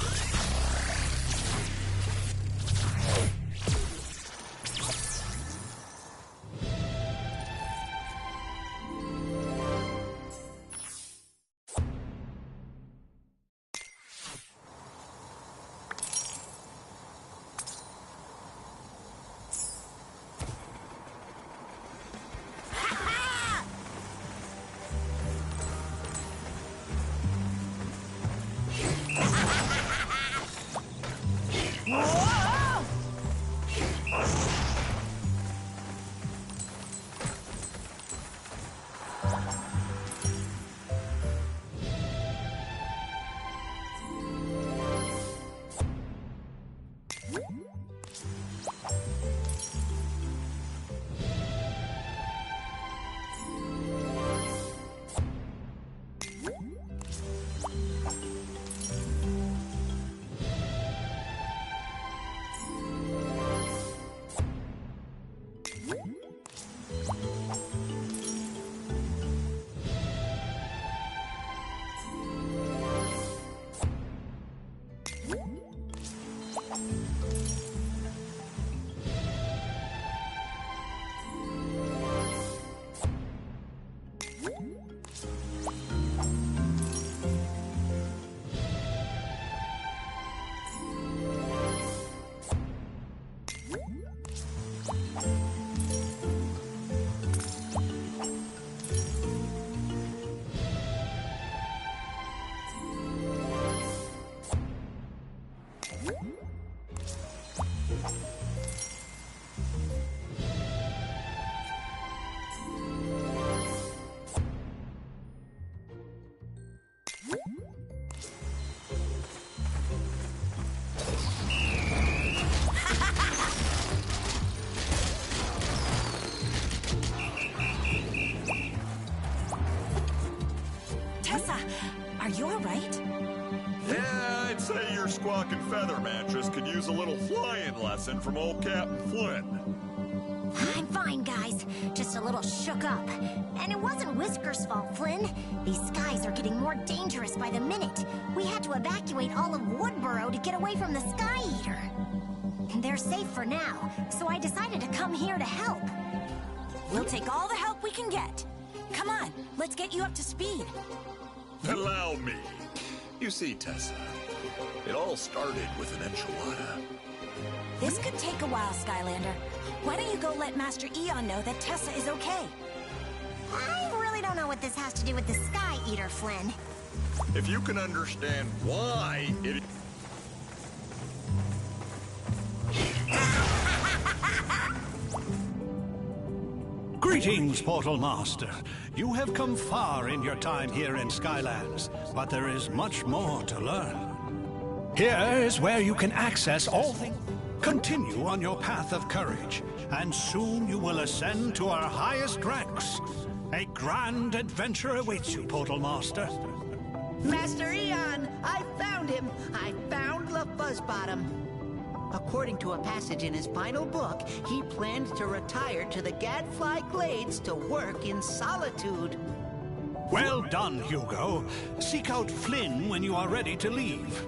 Are you all right? Yeah, I'd say your squawking feather mattress could use a little flying lesson from old Captain Flynn. I'm fine, guys. Just a little shook up. And it wasn't Whisker's fault, Flynn. These skies are getting more dangerous by the minute. We had to evacuate all of Woodboro to get away from the Sky Eater. They're safe for now, so I decided to come here to help. We'll take all the help we can get. Come on, let's get you up to speed. Allow me. You see, Tessa, it all started with an enchilada. This could take a while, Skylander. Why don't you go let Master Eon know that Tessa is okay? I really don't know what this has to do with the Sky Eater, Flynn. If you can understand why it... Greetings, Portal Master. You have come far in your time here in Skylands, but there is much more to learn. Here is where you can access all things. Continue on your path of courage, and soon you will ascend to our highest ranks. A grand adventure awaits you, Portal Master. Master Eon, I found him. I found the Fuzzbottom. According to a passage in his final book, he planned to retire to the Gadfly Glades to work in solitude. Well done, Hugo. Seek out Flynn when you are ready to leave.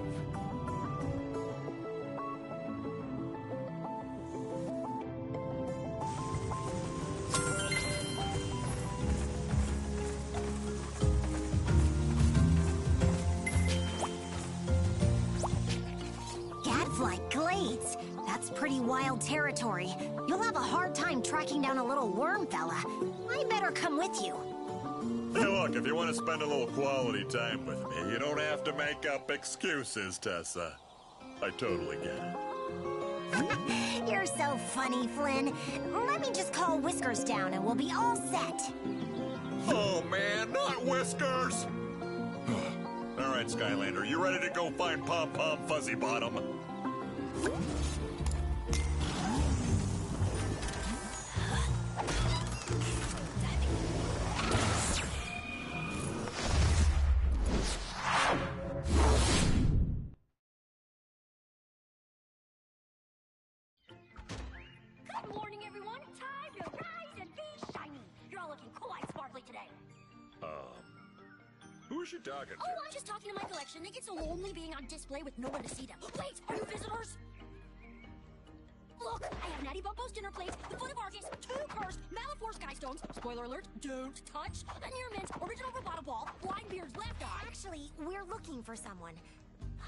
Territory. You'll have a hard time tracking down a little worm fella. I better come with you. Hey, look, if you want to spend a little quality time with me, you don't have to make up excuses, Tessa. I totally get it. You're so funny, Flynn. Let me just call Whiskers down and we'll be all set. Oh, man, not Whiskers! All right, Skylander, you ready to go find Pom-Pom Fuzzy Bottom? Good morning, everyone. Time to rise and be shiny. You're all looking quite sparkly today. Who is she talking to? Oh, I'm just talking to my collection. They get so lonely being on display with no one to see them. Wait, are you visitors? Look, I have Natty Bumppo's dinner plates, the Foot of Argus, 2 cursed Malifaux Sky Stones, spoiler alert, don't touch, a Near Mint, original Roboto Ball, Blindbeard's left eye. Actually, we're looking for someone.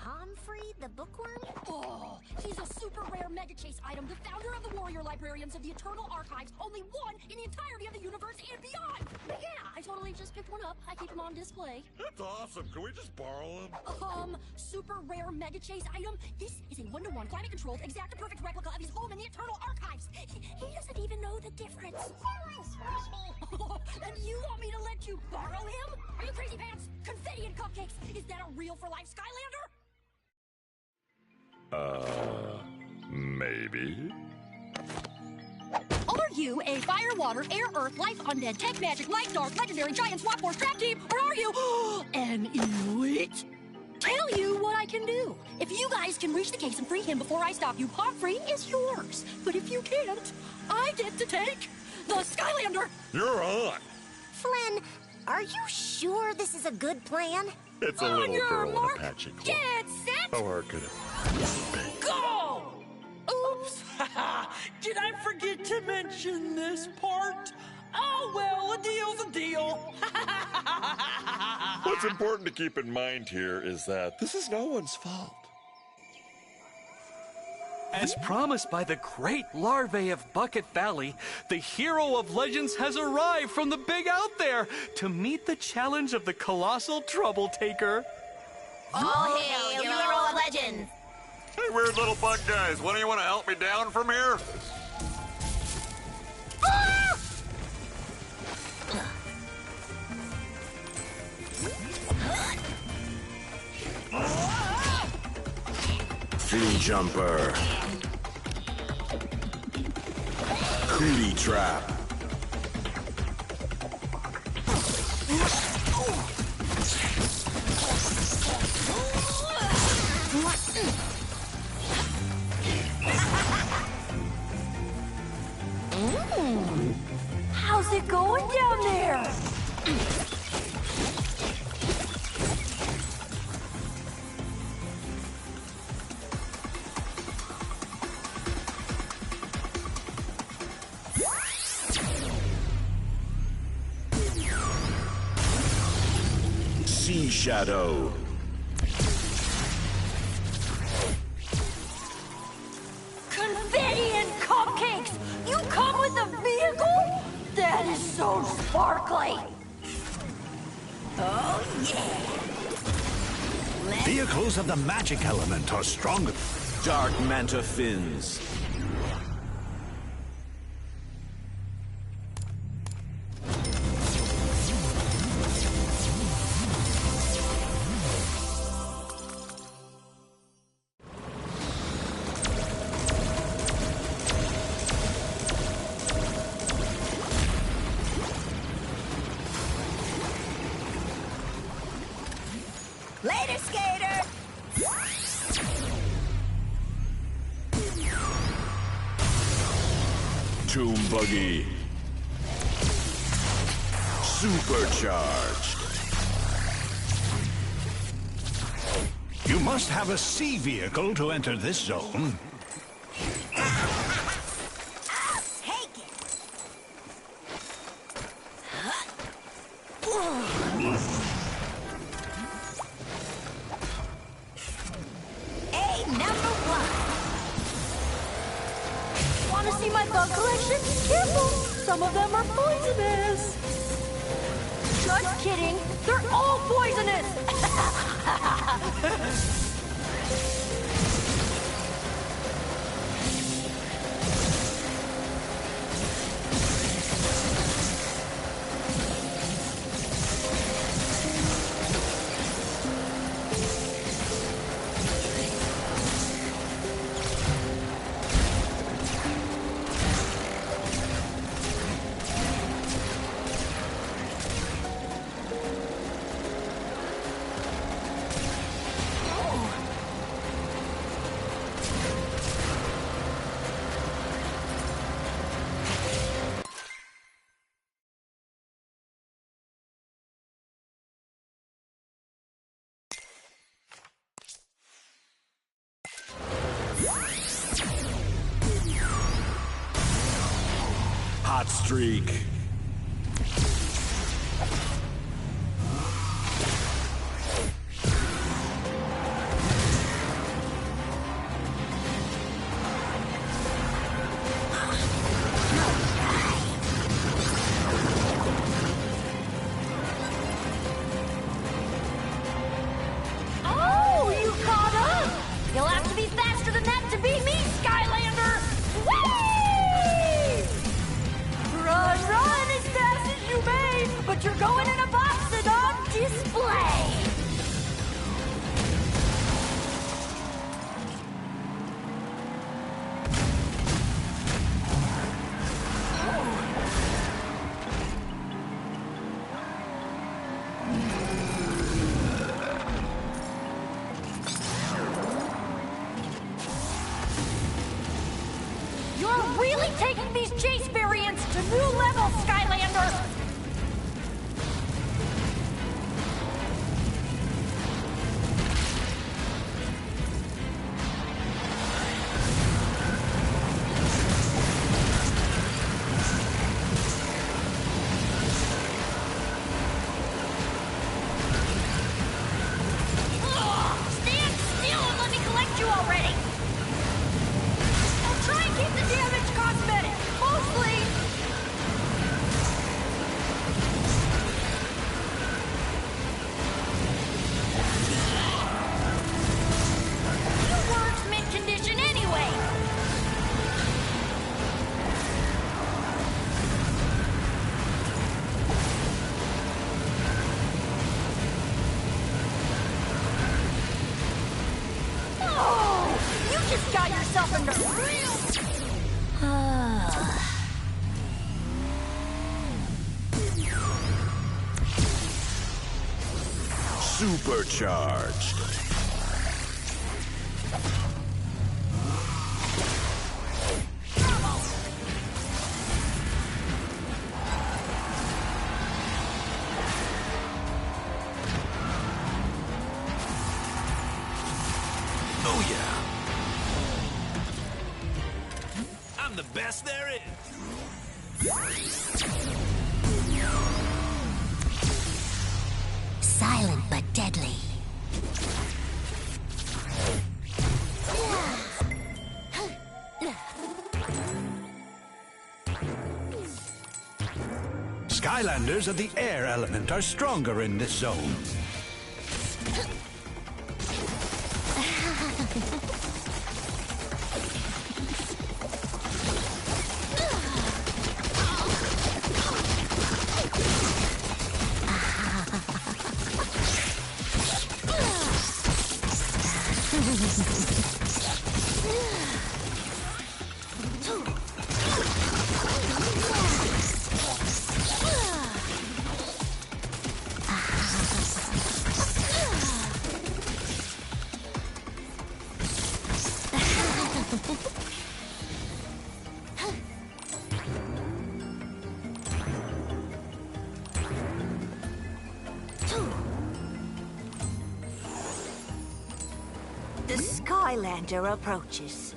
Pomfrey the Bookworm? Oh, he's a super rare Mega Chase item, the founder of the Warrior Librarians of the Eternal Archives, only one in the entirety of the universe and beyond! But yeah, I totally just picked one up. I keep him on display. That's awesome. Can we just borrow him? Super rare Mega Chase item? This is a 1-to-1 climate-controlled, exact and perfect replica of his home in the Eternal Archives. He doesn't even know the difference. And you want me to let you borrow him? Are you crazy pants? Confetti and cupcakes. Is that a real for life Skylander? Maybe. Are you a fire, water, air, earth, life, undead, tech, magic, light, dark, legendary, giant, swap force, trap team, or are you an elite? Tell you what I can do. If you guys can reach the case and free him before I stop you, Pomfrey is yours. But if you can't, I get to take the Skylander. You're on. Flynn, are you sure this is a good plan? It's a little girl in a patchy cloak. Get set. How hard could it be? Go! Oops! Did I forget to mention this part? Oh, well, a deal's a deal. What's important to keep in mind here is that this is no one's fault. As promised by the great larvae of Bucket Valley, the hero of legends has arrived from the big out there to meet the challenge of the colossal trouble taker. All hail, hero of legends! Hey, weird little bug guys, one of you want to help me down from here? Flea Jumper. Cootie Trap. How's it going down there? Sea Shadow. Confetti and cupcakes! You come with a vehicle? That is so sparkly! Oh, yeah! Vehicles of the magic element are stronger. Dark Manta fins. Later, skater! Tomb Buggy. Supercharged. You must have a sea vehicle to enter this zone. Take it! Want to see my bug collection? Careful! Some of them are poisonous! Just kidding! They're all poisonous! Hot streak. Oh, you caught up! You'll have to be faster than that to beat me, Skylander! Whee! Run, run as fast as you may, but you're going in a box and on display! You're really taking these chase variants to new levels, Skylander! Stand still and let me collect you already! I'll try and keep the damage cosmetic, mostly! You weren't mint condition anyway! Oh! You just got yourself into real... Supercharged. Silent but deadly. Skylanders of the air element are stronger in this zone. The Skylander approaches.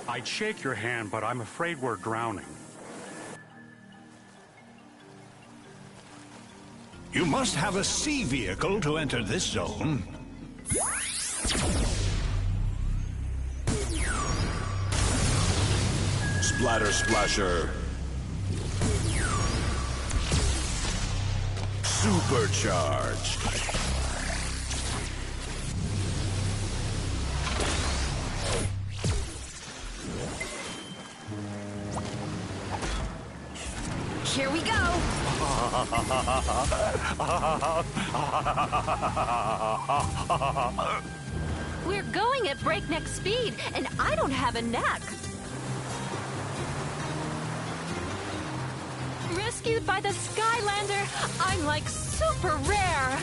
I'd shake your hand, but I'm afraid we're drowning. You must have a sea vehicle to enter this zone. Splatter Splasher. Supercharged. Here we go! We're going at breakneck speed, and I don't have a neck. Rescued by the Skylander, I'm like super rare.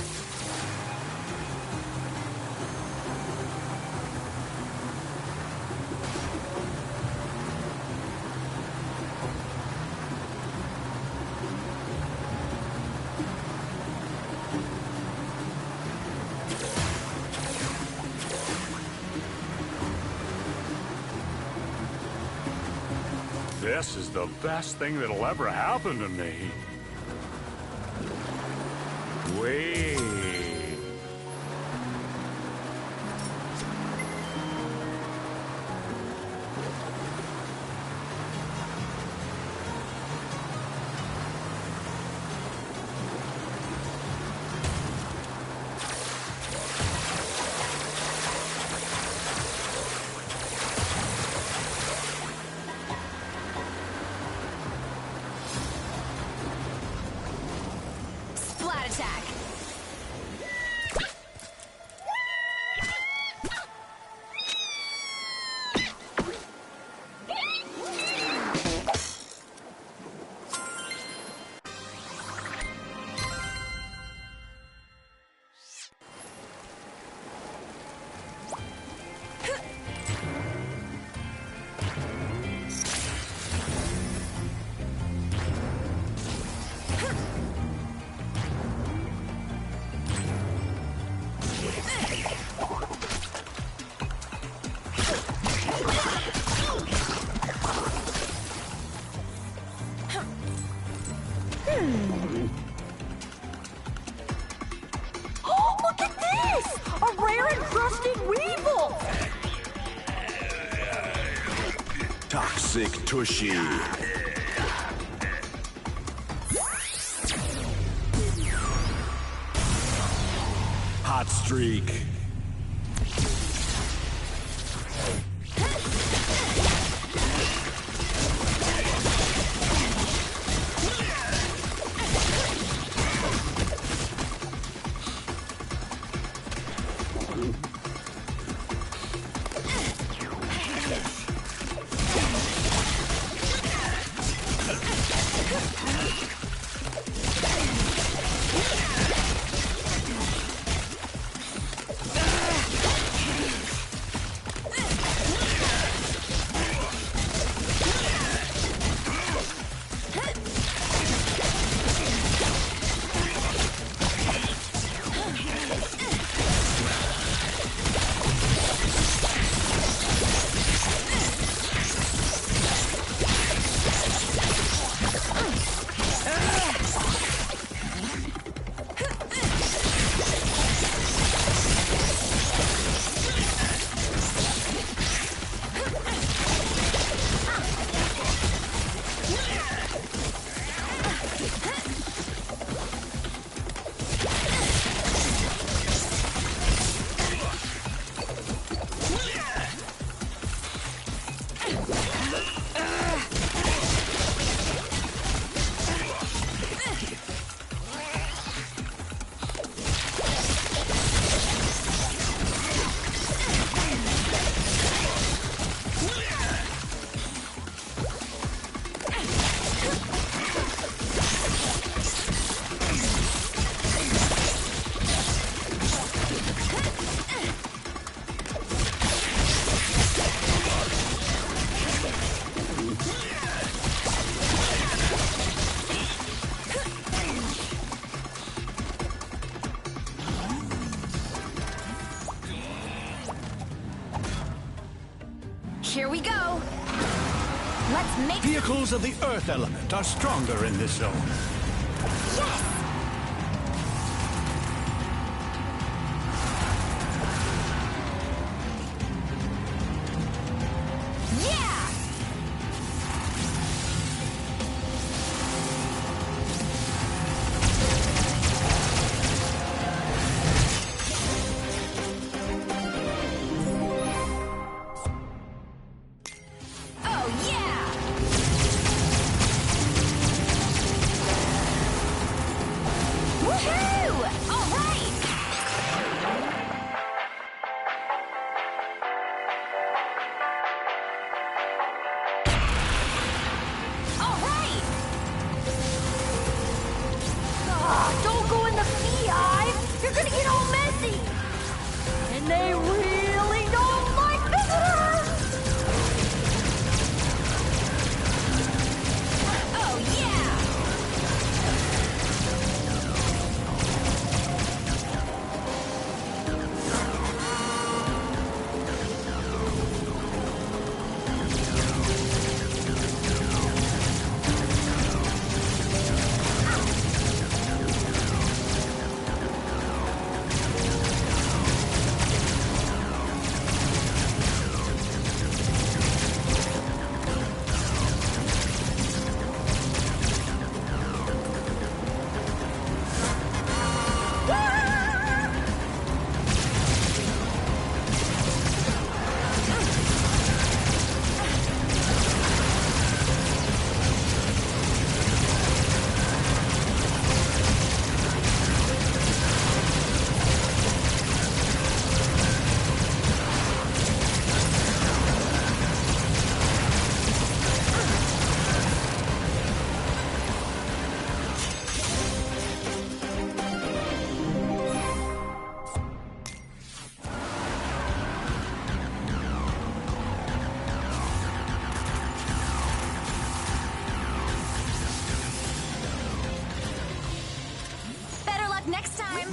This is the best thing that'll ever happen to me. Wait. Attack! Oh, look at this! A rare encrusted weevil! Toxic Tushy. Hot Streak. Let's make... Vehicles of the Earth element are stronger in this zone. Yes! They really don't like visitors! Oh, yeah! Next time.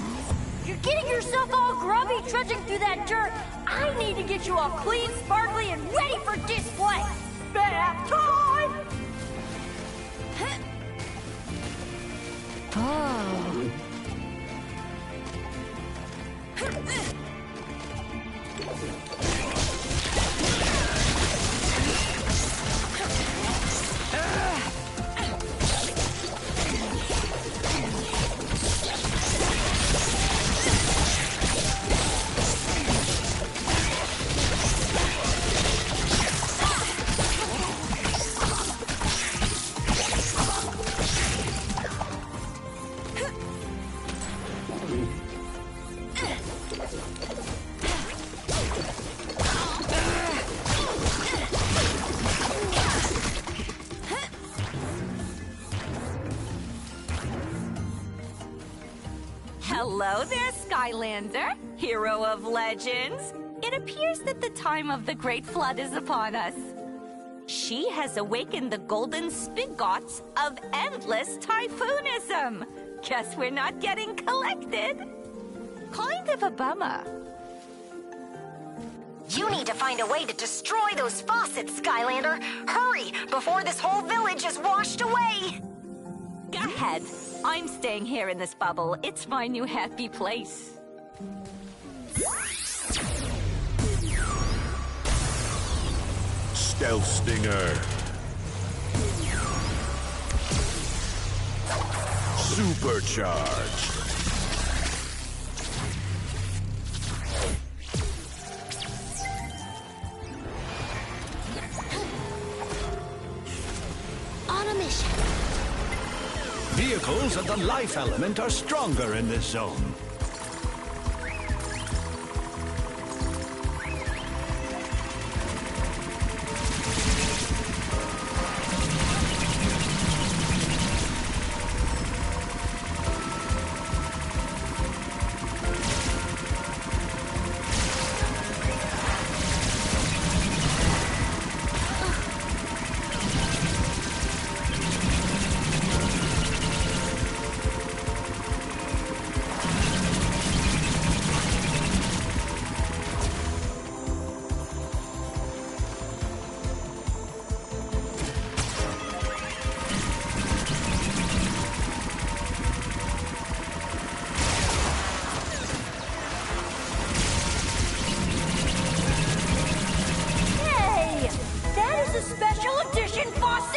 You're getting yourself all grubby trudging through that dirt. I need to get you all clean, sparkly, and ready for display. Bath time! Oh. Hello there, Skylander, hero of legends. It appears that the time of the Great Flood is upon us. She has awakened the golden spigots of endless typhoonism. Guess we're not getting collected. Kind of a bummer. You need to find a way to destroy those faucets, Skylander. Hurry, before this whole village is washed away. Go ahead. I'm staying here in this bubble. It's my new happy place. Stealth Stinger. Supercharged. On a mission. Vehicles of the life element are stronger in this zone. ignition faucet!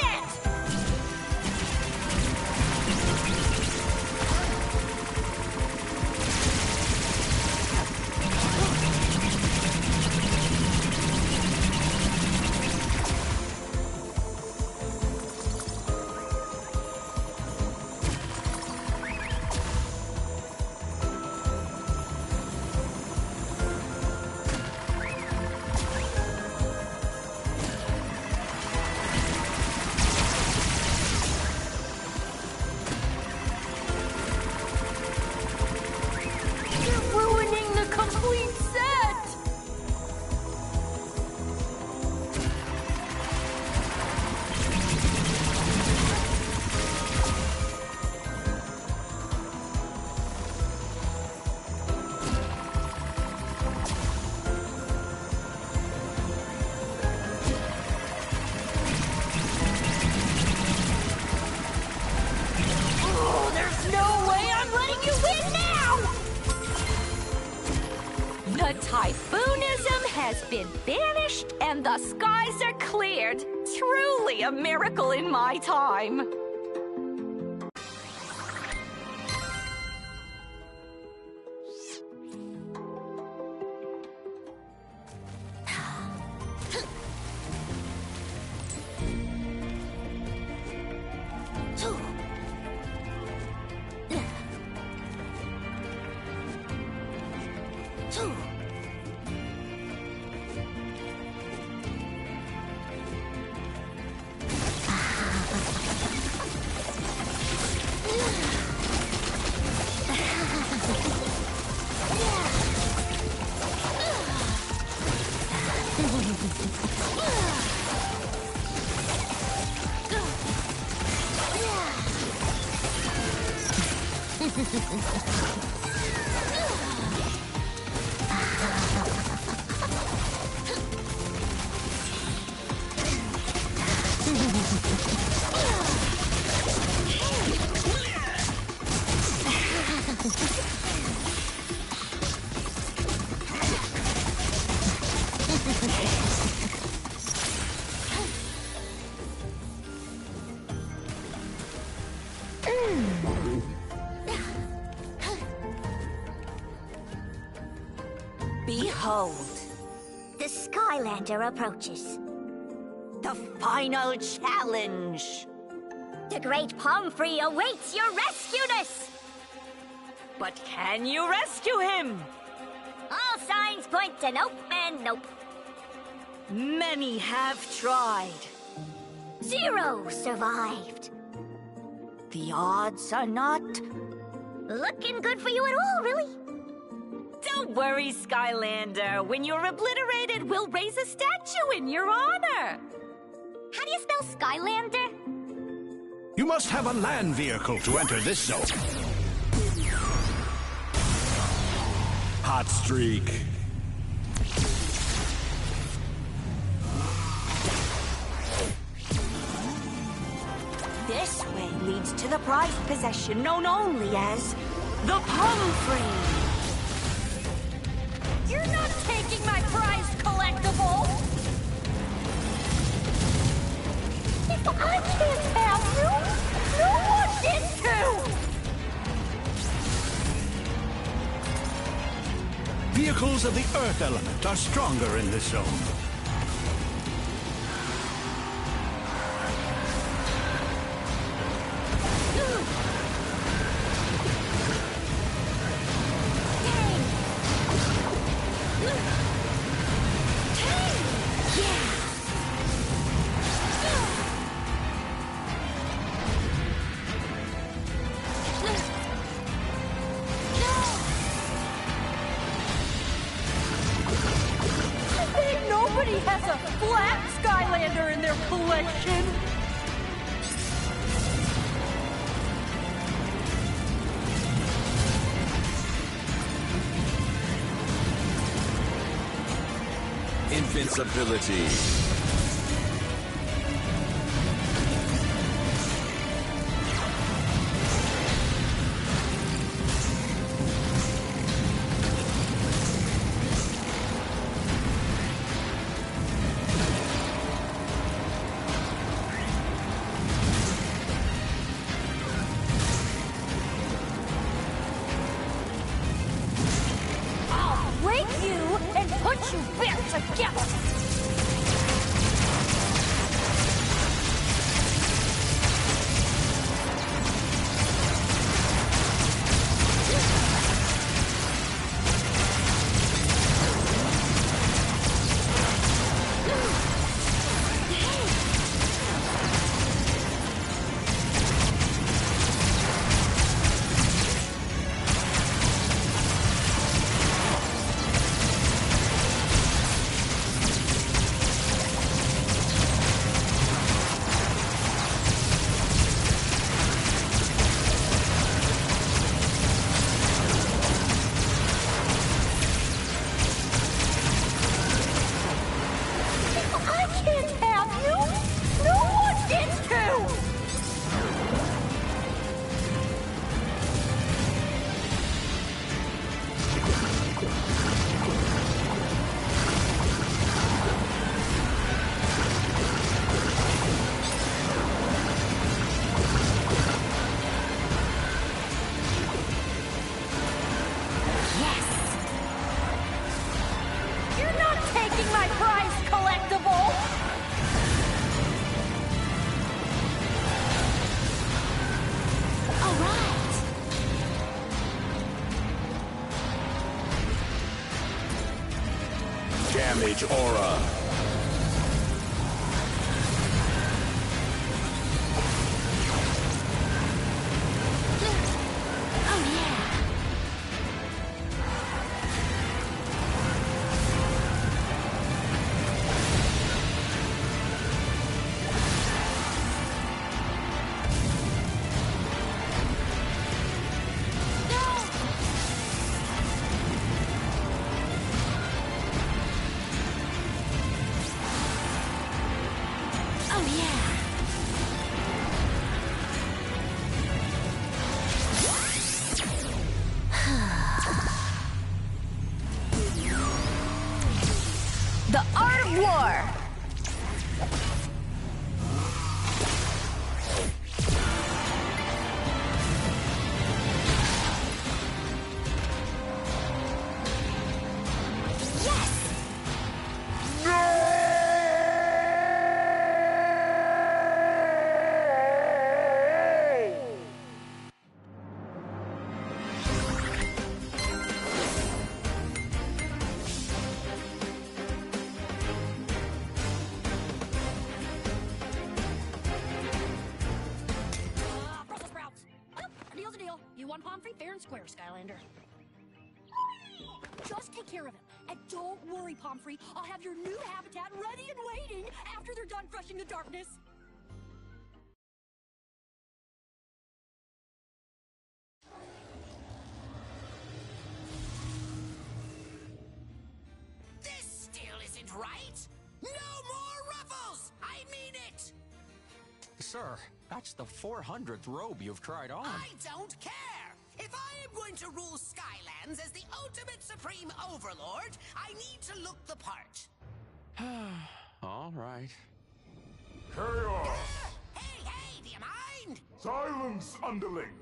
The typhoonism has been banished and the skies are cleared. Truly a miracle in my time. Behold, the Skylander approaches. The final challenge. The great Pomfrey awaits your rescueness. But can you rescue him? All signs point to nope and nope. Many have tried. 0 survived. The odds are not looking good for you at all, really. Don't worry, Skylander. When you're obliterated, we'll raise a statue in your honor. How do you spell Skylander? You must have a land vehicle to enter this zone. Hot streak. This way leads to the prized possession known only as the Pomfrey. You're not taking my prized collectible! If I can't have you, no one is to! Vehicles of the Earth element are stronger in this zone. Nobody has a flat Skylander in their collection! Invincibility. together! Damage aura. The Art of War! Square, Skylander. Just take care of him. And don't worry, Pomfrey. I'll have your new habitat ready and waiting after they're done crushing the darkness. This still isn't right. No more ruffles! I mean it! Sir, that's the 400th robe you've tried on. I don't care! If I am going to rule Skylands as the ultimate supreme overlord, I need to look the part. All right. Chaos! Hey, do you mind? Silence, underling!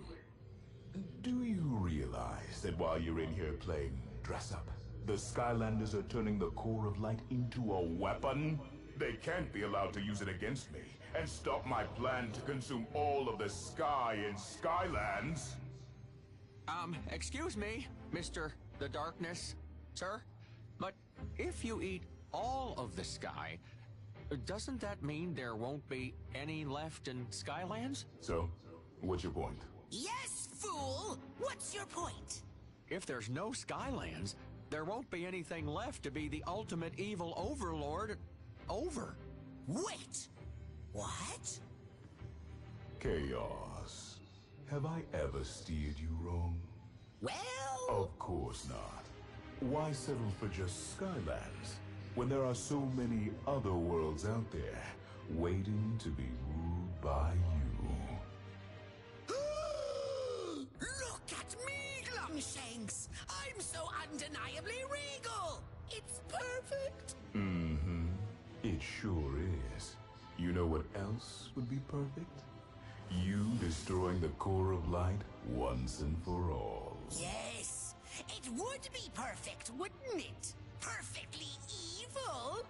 Do you realize that while you're in here playing dress-up, the Skylanders are turning the core of light into a weapon? They can't be allowed to use it against me and stop my plan to consume all of the sky in Skylands. Excuse me, Mr. The Darkness, sir, but if you eat all of the sky, doesn't that mean there won't be any left in Skylands? So, what's your point? Yes, fool! What's your point? If there's no Skylands, there won't be anything left to be the ultimate evil overlord over. Wait! What? Chaos. Have I ever steered you wrong? Well... Of course not. Why settle for just Skylands when there are so many other worlds out there waiting to be ruled by you? Look at me, Glumshanks! I'm so undeniably regal! It's perfect! Mm-hmm. It sure is. You know what else would be perfect? You destroying the core of light once and for all. Yes! It would be perfect, wouldn't it? Perfectly evil! full?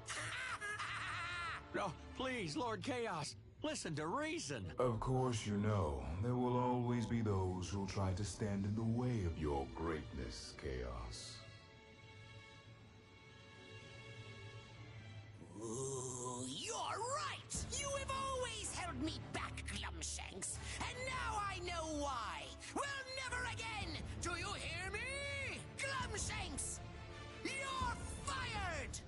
Oh, please, Lord Chaos, listen to reason. Of course you know, there will always be those who'll try to stand in the way of your greatness, Chaos. Ooh, you're right! You have always held me back, Glumshanks, and now I know why! Well, never again! Do you hear me? Glumshanks! You're fired!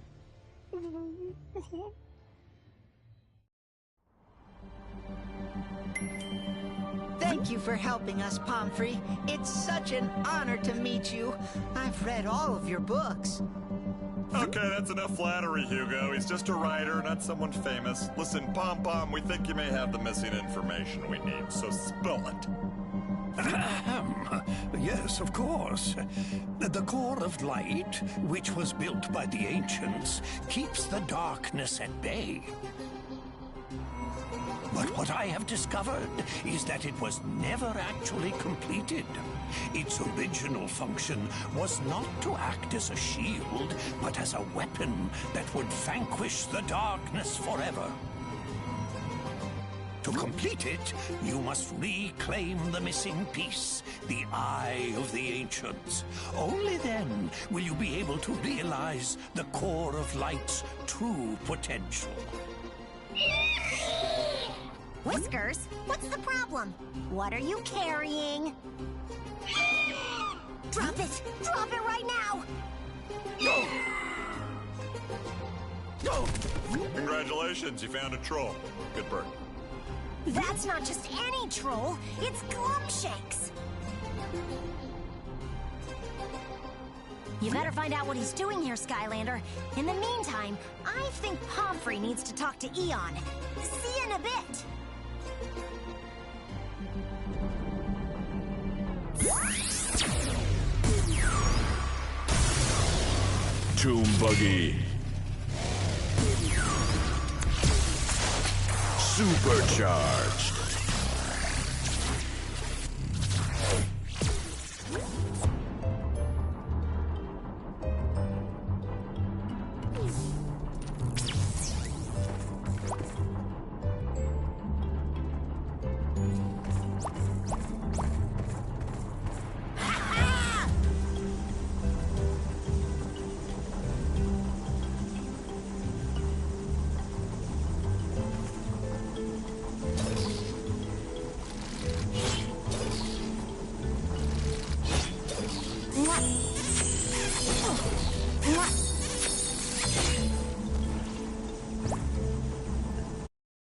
Thank you for helping us, Pomfrey. It's such an honor to meet you. I've read all of your books. Okay, that's enough flattery, Hugo. He's just a writer, not someone famous. Listen, Pom-Pom, we think you may have the missing information we need, so spill it. Yes, of course. The core of light, which was built by the ancients, keeps the darkness at bay. But what I have discovered is that it was never actually completed. Its original function was not to act as a shield, but as a weapon that would vanquish the darkness forever. To complete it, you must reclaim the missing piece, the Eye of the Ancients. Only then will you be able to realize the core of light's true potential. Whiskers, what's the problem? What are you carrying? Drop it! Drop it right now! Go! Go! Congratulations, you found a troll. Good bird. That's not just any troll, it's Glumshanks! You better find out what he's doing here, Skylander. In the meantime, I think Pomfrey needs to talk to Eon. See you in a bit! Tomb Buggy. Supercharged.